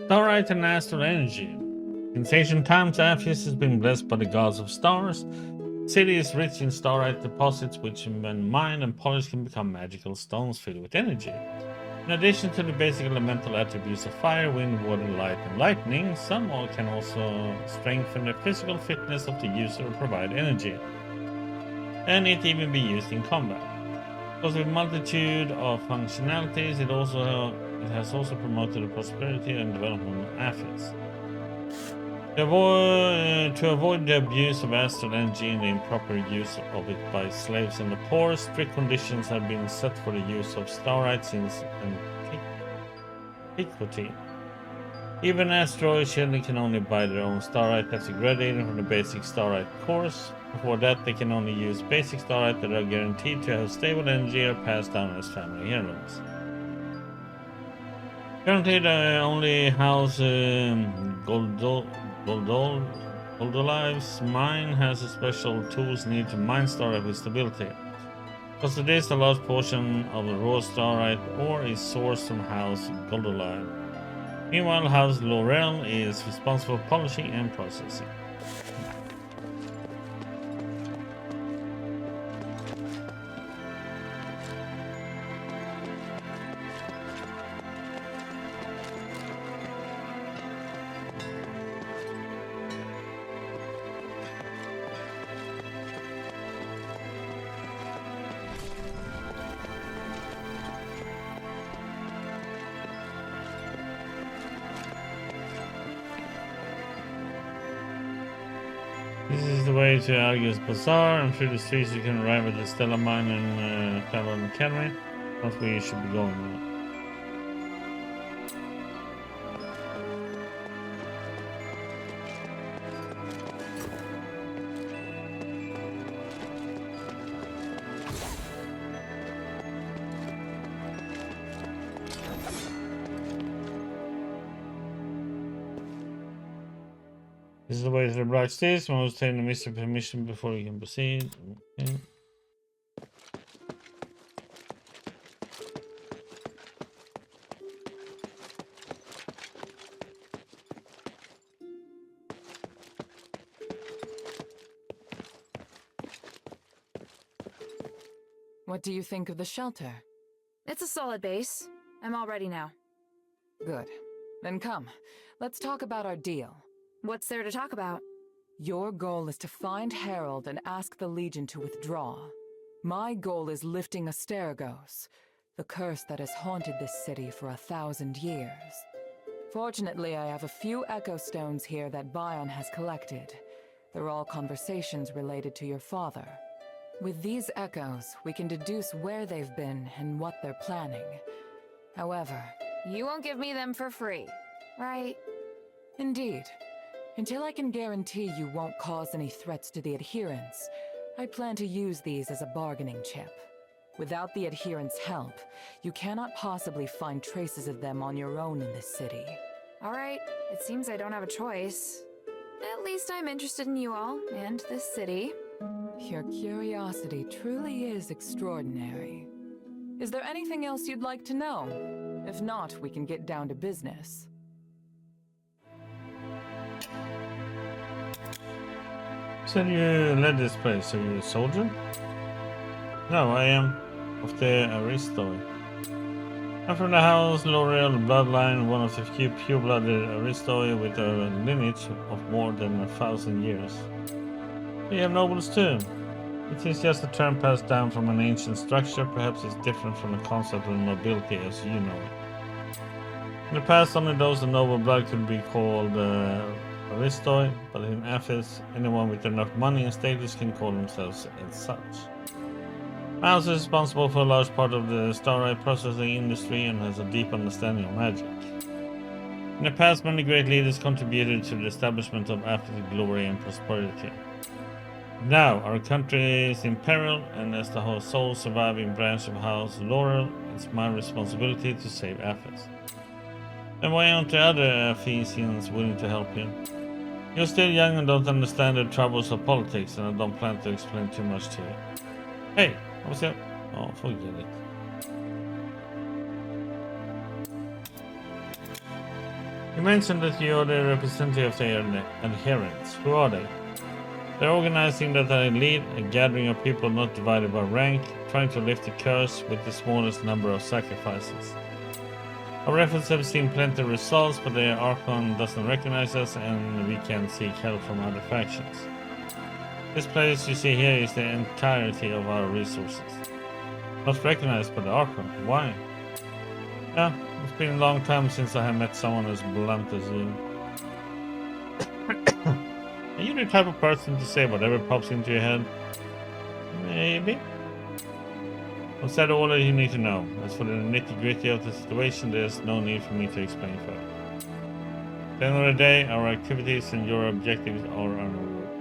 Starlight and astral energy. Since ancient times, Apheus has been blessed by the gods of stars. The city is rich in starlight deposits, which, when mined and polished, can become magical stones filled with energy. In addition to the basic elemental attributes of fire, wind, water, light, and lightning, some can also strengthen the physical fitness of the user or provide energy, and it even be used in combat. Because of a multitude of functionalities, it has also promoted the prosperity and development of Apheus. To avoid the abuse of astral energy and the improper use of it by slaves and the poor, strict conditions have been set for the use of starlight since antiquity. Even asteroid children can only buy their own starlight as a gradation from the basic starlight course. Before that, they can only use basic starlight that are guaranteed to have stable energy or passed down as family heirlooms. Currently, the only house Goldolive's mine has a special tools needed to mine starlight with stability. Because it is a large portion of the raw starlight ore is sourced from House Goldolai. Meanwhile, House Laurel is responsible for polishing and processing. This is the way to Asterigos Bazaar, and through the streets you can arrive at the Stella Mine and Fallon Academy. That's where you should be going now. This is the way to the Black Stairs. You must obtain the Mr. permission before you can proceed. Okay. What do you think of the shelter? It's a solid base. I'm all ready now. Good. Then come, let's talk about our deal. What's there to talk about? Your goal is to find Harold and ask the Legion to withdraw. My goal is lifting Asterigos, the curse that has haunted this city for 1,000 years. Fortunately, I have a few echo stones here that Bion has collected. They're all conversations related to your father. With these echoes, we can deduce where they've been and what they're planning. However, You won't give me them for free, right? indeed, until I can guarantee you won't cause any threats to the adherents, I plan to use these as a bargaining chip. Without the adherents' help, you cannot possibly find traces of them on your own in this city. All right, it seems I don't have a choice. At least I'm interested in you all and this city. Your curiosity truly is extraordinary. Is there anything else you'd like to know? If not, we can get down to business. Said you led this place. Are you a soldier? No, I am of the Aristoi. I'm from the House Laurel bloodline, one of the few pure-blooded Aristoi with a lineage of more than 1,000 years. We have nobles too. It is just a term passed down from an ancient structure. Perhaps it's different from the concept of nobility as you know it. In the past, only those of noble blood could be called Aristoi, but in Athens, anyone with enough money and status can call themselves as such. My house is responsible for a large part of the starlight processing industry and has a deep understanding of magic. In the past, many great leaders contributed to the establishment of Athens' glory and prosperity. Now, our country is in peril, and as the whole sole surviving branch of House Laurel, it's my responsibility to save Athens. And why aren't the other Ephesians willing to help you? You're still young and don't understand the troubles of politics, and I don't plan to explain too much to you. Hey, what's up? Oh, forget it. You mentioned that you're the representative of their adherents. Who are they? They're organizing that I lead a gathering of people not divided by rank, trying to lift the curse with the smallest number of sacrifices. Our efforts have seen plenty of results, but the Archon doesn't recognize us and we can seek help from other factions. This place you see here is the entirety of our resources. Not recognized by the Archon. Why? Yeah, it's been a long time since I have met someone as blunt as you. Are you the type of person to say whatever pops into your head? Maybe. I've said all that you need to know. As for the nitty-gritty of the situation, there's no need for me to explain further. At the end of the day, our activities and your objectives are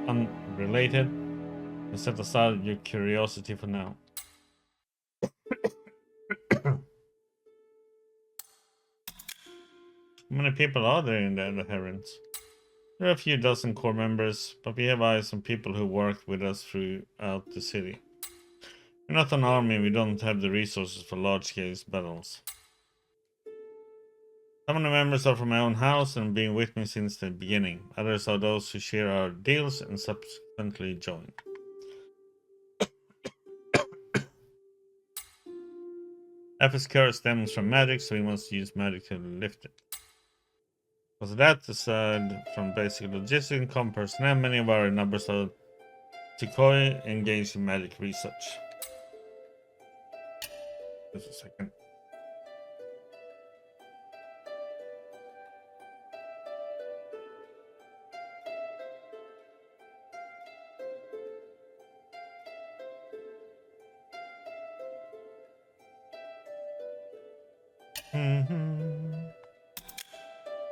unrelated. And set aside your curiosity for now. How many people are there in the adherents? There are a few dozen core members, but we have eyes on people who worked with us throughout the city. We're not an army, we don't have the resources for large-scale battles. Some of the members are from my own house and have been with me since the beginning. Others are those who share our deals and subsequently join. F's curse stems from magic, so he must use magic to lift it. Because that, aside from basic logistics and common personnel, many of our numbers are Tikoi engaged in magic research. Just a second.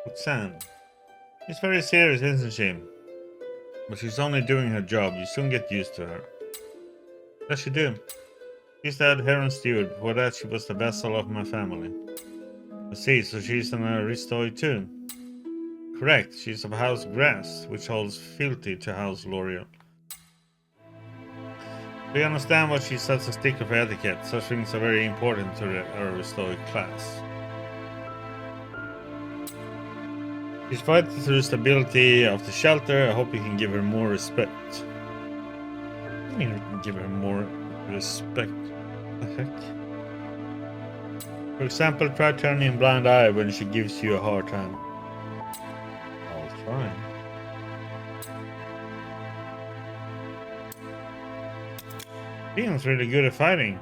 Roxanne. She's very serious, isn't she? But she's only doing her job. You soon get used to her. What does she do? She's the adherent steward. Before that, she was the vessel of my family. I see, so she's an aristoi too. Correct, she's of House Grass, which holds fealty to House L'Oreal. We understand what she sets a stickler for etiquette. Such things are very important to the aristoi class. She's vital to the stability of the shelter. I hope you can give her more respect. I mean, we can give her more respect. What the heck? For example, try turning a blind eye when she gives you a hard time. I'll try. Ian's really good at fighting.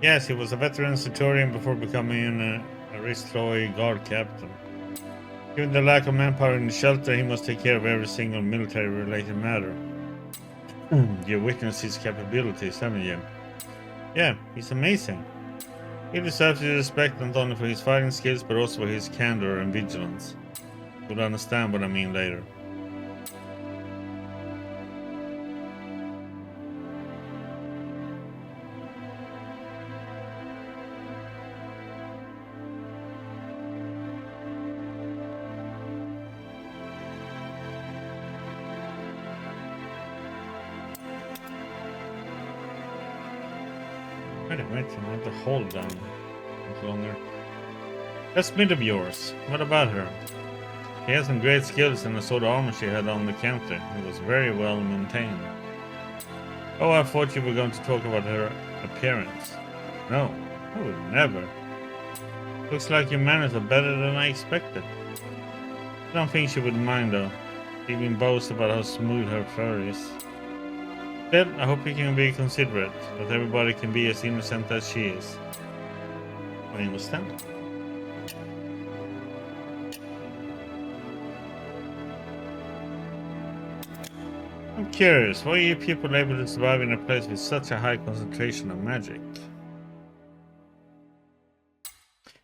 Yes, he was a veteran Centurion before becoming an Aristoi guard captain. Given the lack of manpower in the shelter, he must take care of every single military-related matter. You witnessed his capabilities, haven't you? Yeah, he's amazing. He deserves your respect not only for his fighting skills, but also for his candor and vigilance. You'll understand what I mean later. Wait, I have to hold down longer. That smith of yours, what about her? She has some great skills, and I saw the armor she had on the counter. It was very well maintained. Oh, I thought you were going to talk about her appearance. No, I would never. Looks like your manners are better than I expected. I don't think she would mind though. She even boasts about how smooth her fur is. Still, I hope you can be considerate, that everybody can be as innocent as she is. I understand. I'm curious, why are you people able to survive in a place with such a high concentration of magic?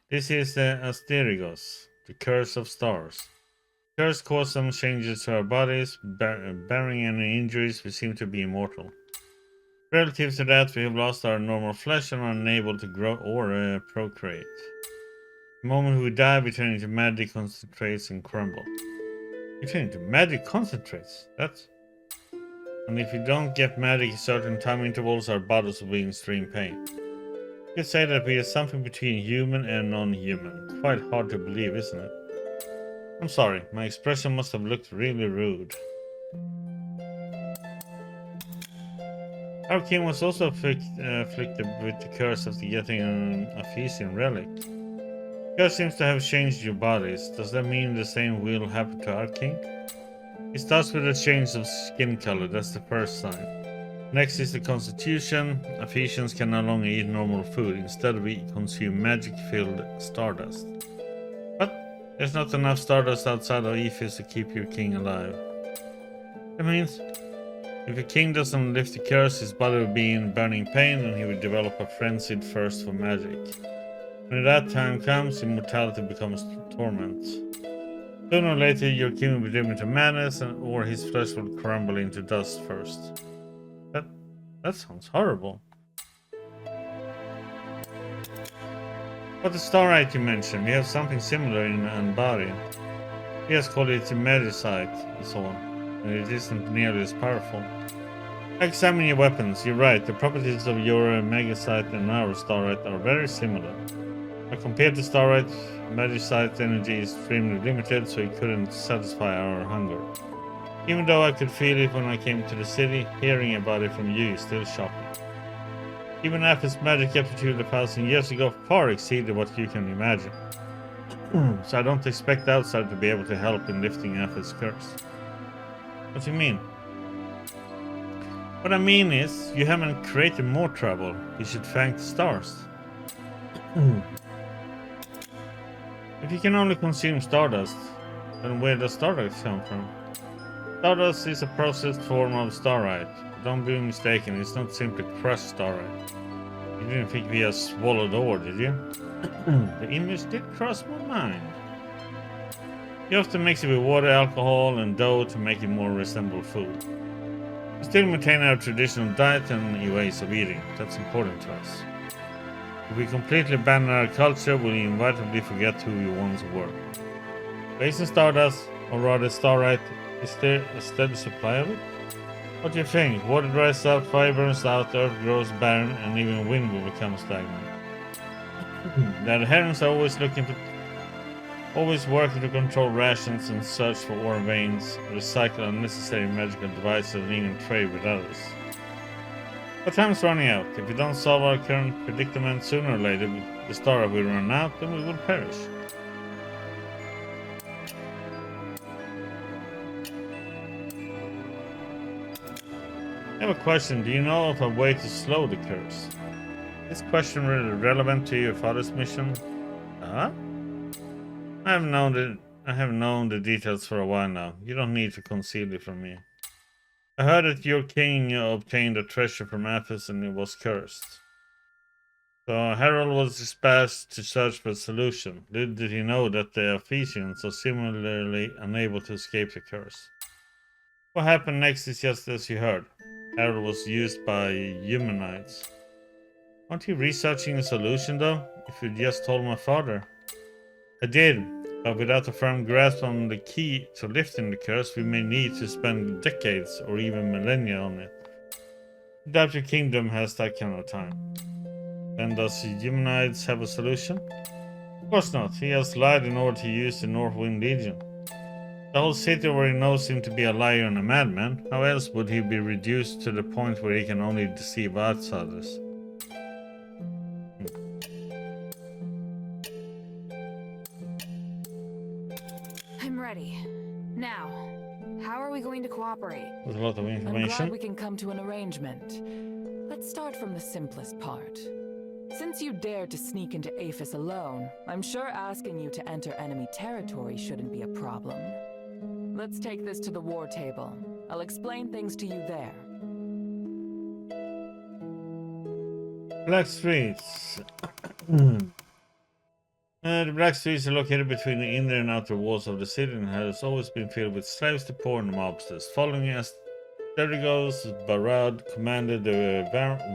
This is the Asterigos, the curse of stars. The curse caused some changes to our bodies, bearing any injuries, we seem to be immortal. Relative to that, we have lost our normal flesh and are unable to grow or procreate. The moment we die, we turn into magic concentrates and crumble. We turn into magic concentrates? That's... And if we don't get magic at certain time intervals, our bodies will be in extreme pain. You could say that we are something between human and non-human. Quite hard to believe, isn't it? I'm sorry, my expression must have looked really rude. Our king was also afflicted with the curse of getting an Ephesian relic. The curse seems to have changed your bodies. Does that mean the same will happen to our king? It starts with a change of skin color, that's the first sign. Next is the constitution. Ephesians can no longer eat normal food. Instead we consume magic-filled stardust. But there's not enough stardust outside of Ephes to keep your king alive. That means if a king doesn't lift the curse, his body will be in burning pain and he will develop a frenzied thirst for magic. When that time comes, immortality becomes torment. Sooner or later, your king will be driven to madness, or his flesh will crumble into dust first. That sounds horrible. But the starlight you mentioned, we have something similar in Anbari. He has called it the Medicite, and so on, and it isn't nearly as powerful. Examine your weapons. You're right. The properties of your Magicite and our Starlight are very similar. But compared to Starlight, Magicite's energy is extremely limited, so it couldn't satisfy our hunger. Even though I could feel it when I came to the city, hearing about it from you is still shocking. Even Aphis' magic aptitude 1,000 years ago far exceeded what you can imagine. So I don't expect the outside to be able to help in lifting Aphis' curse. What do you mean? What I mean is, you haven't created more trouble. You should thank the stars. If you can only consume stardust, then where does stardust come from? Stardust is a processed form of starlight. Don't be mistaken, it's not simply crushed starlight. You didn't think we just swallowed ore, did you? The image did cross my mind. You often mix it with water, alcohol, and dough to make it more resemble food. We still maintain our traditional diet and ways of eating. That's important to us. If we completely abandon our culture, we'll inevitably forget who we once were. Based on stardust, or rather starlight, is there a steady supply of it? What do you think? Water dries up, fire burns out, earth grows barren, and even wind will become stagnant. The adherents are always working to control rations and search for ore veins, recycle unnecessary magical devices, and even trade with others. But time's running out. If we don't solve our current predicament sooner or later, the star will run out and we will perish. I have a question. Do you know of a way to slow the curse? Is this question really relevant to your father's mission? Huh? I have known the details for a while now. You don't need to conceal it from me. I heard that your king obtained a treasure from Athens and it was cursed. So Harold was dispatched to search for a solution. Little did he know that the Ephesians are similarly unable to escape the curse. What happened next is just as you heard. Harold was used by humanites. Aren't you researching a solution though? If you just told my father. I did, but without a firm grasp on the key to lifting the curse, we may need to spend decades or even millennia on it. I doubt your kingdom has that kind of time. Then does Humanides have a solution? Of course not. He has lied in order to use the Northwind Legion. The whole city already knows him to be a liar and a madman. How else would he be reduced to the point where he can only deceive outsiders? I'm ready. Now, how are we going to cooperate? There's a lot of I'm glad information. we can come to an arrangement. Let's start from the simplest part. Since you dared to sneak into Aphis alone, I'm sure asking you to enter enemy territory shouldn't be a problem. Let's take this to the war table. I'll explain things to you there. Black Streets. The Black Streets are located between the inner and outer walls of the city and has always been filled with slaves, the poor, and mobsters. Following Asterigos, Barad commanded the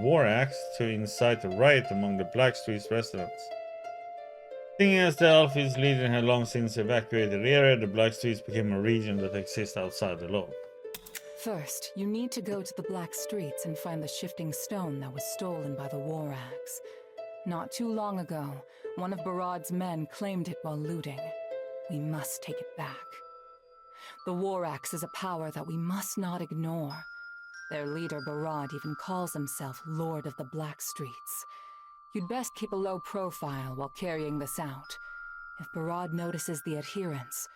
War Axe to incite a riot among the Black Streets residents. Seeing as the Alphys Legion had long since evacuated the area, the Black Streets became a region that exists outside the law. First, you need to go to the Black Streets and find the shifting stone that was stolen by the War Axe. Not too long ago, one of Barad's men claimed it while looting. We must take it back. The War Axe is a power that we must not ignore. Their leader, Barad, even calls himself Lord of the Black Streets. You'd best keep a low profile while carrying this out. If Barad notices the adherents,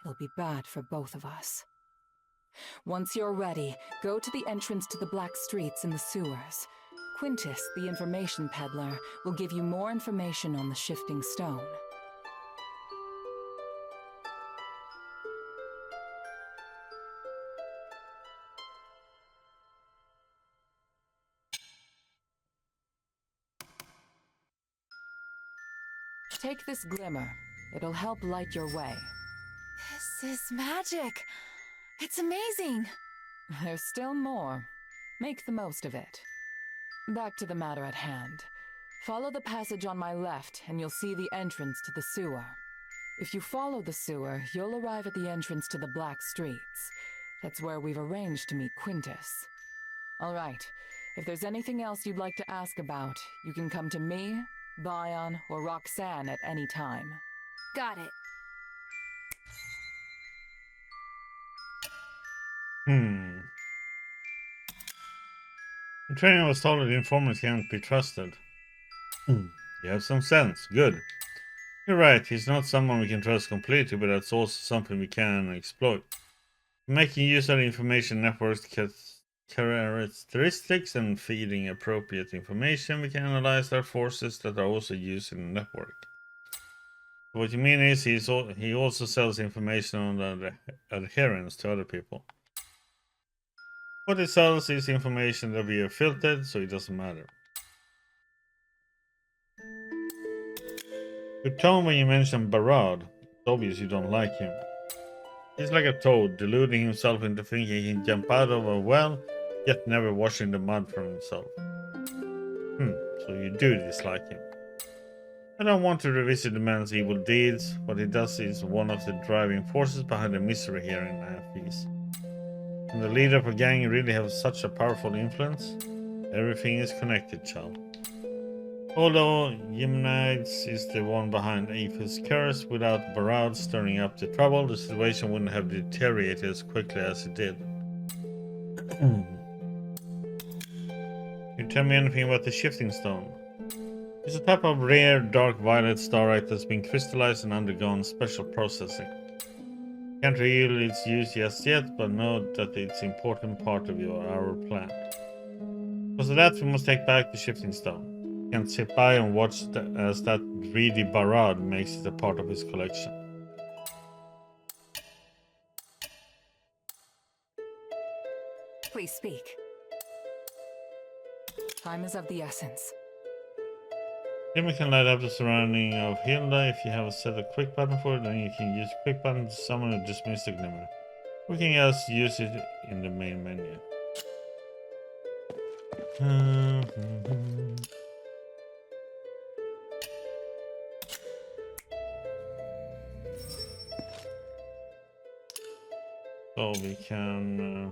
it'll be bad for both of us. Once you're ready, go to the entrance to the Black Streets in the sewers. Quintus, the information peddler, will give you more information on the shifting stone. Take this glimmer. It'll help light your way. This is magic. It's amazing. There's still more. Make the most of it. Back to the matter at hand. Follow the passage on my left, and you'll see the entrance to the sewer. If you follow the sewer, you'll arrive at the entrance to the Black Streets. That's where we've arranged to meet Quintus. All right. If there's anything else you'd like to ask about, you can come to me, Bion, or Roxanne at any time. Got it. The trainer was told that the informants can't be trusted. You have some sense. Good. You're right, he's not someone we can trust completely, but that's also something we can exploit. Making use of the information network's characteristics and feeding appropriate information, we can analyze their forces that are also used in the network. What you mean is he also sells information on the adherence to other people. What he sells is information that we have filtered, so it doesn't matter. Your tone when you mention Barad, it's obvious you don't like him. He's like a toad, deluding himself into thinking he can jump out of a well, yet never washing the mud from himself. So you do dislike him. I don't want to revisit the man's evil deeds. What he does is one of the driving forces behind the misery here in Athens. And the leader of a gang really has such a powerful influence? Everything is connected, child. Although Gymnides is the one behind Aphis' curse, without Barad stirring up the trouble, the situation wouldn't have deteriorated as quickly as it did. Can you tell me anything about the Shifting Stone? It's a type of rare dark violet starite that's been crystallized and undergone special processing. Can't reveal its use just yet, but know that it's an important part of our plan. Because of that, we must take back the Shifting Stone. Can't sit by and watch as that greedy Barad makes it a part of his collection. Please speak. Time is of the essence. Jimmy can light up the surrounding of Hilda. If you have set a quick button for it, then you can use quick button to summon or dismiss the glimmer. We can just use it in the main menu. So we can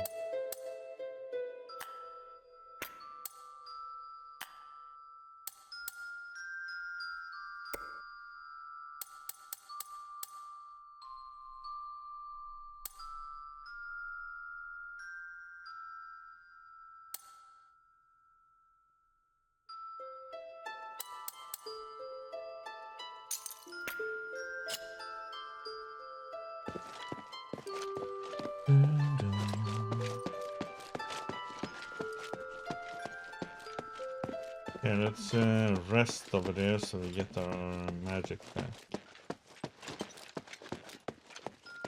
yeah, let's rest over there so we get our magic back.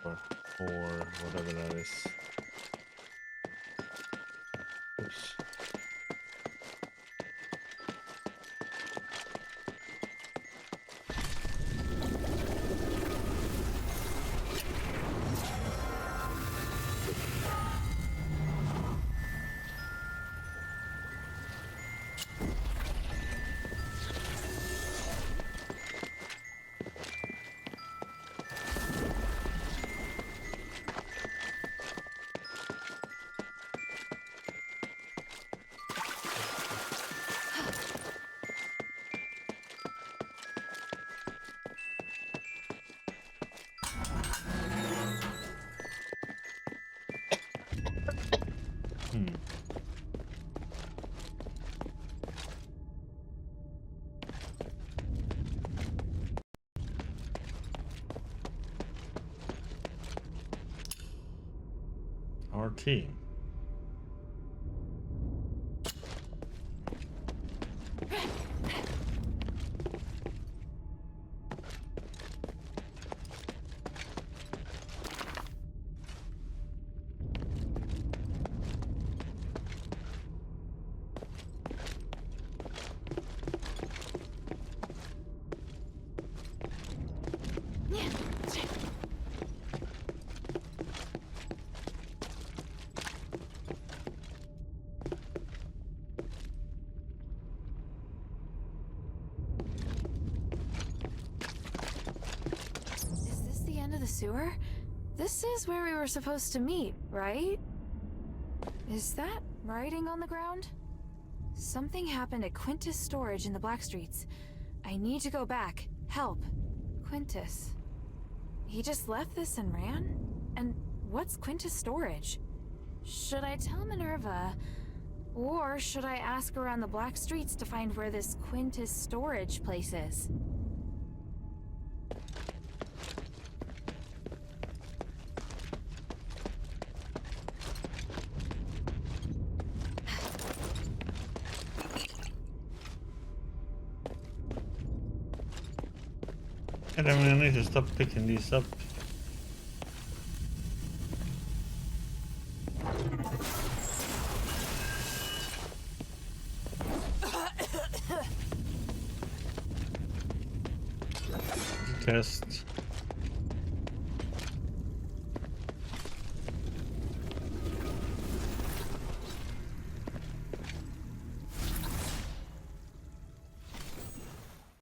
Or whatever that is. Oops. RT. The sewer? This is where we were supposed to meet, right? Is that Writing on the ground? Something happened at Quintus Storage in the Blackstreets. I need to go back. Help. Quintus. He just left this and ran? And what's Quintus Storage? Should I tell Minerva? Or should I ask around the Blackstreets to find where this Quintus Storage place is? And I mean, I need to stop picking these up. Test.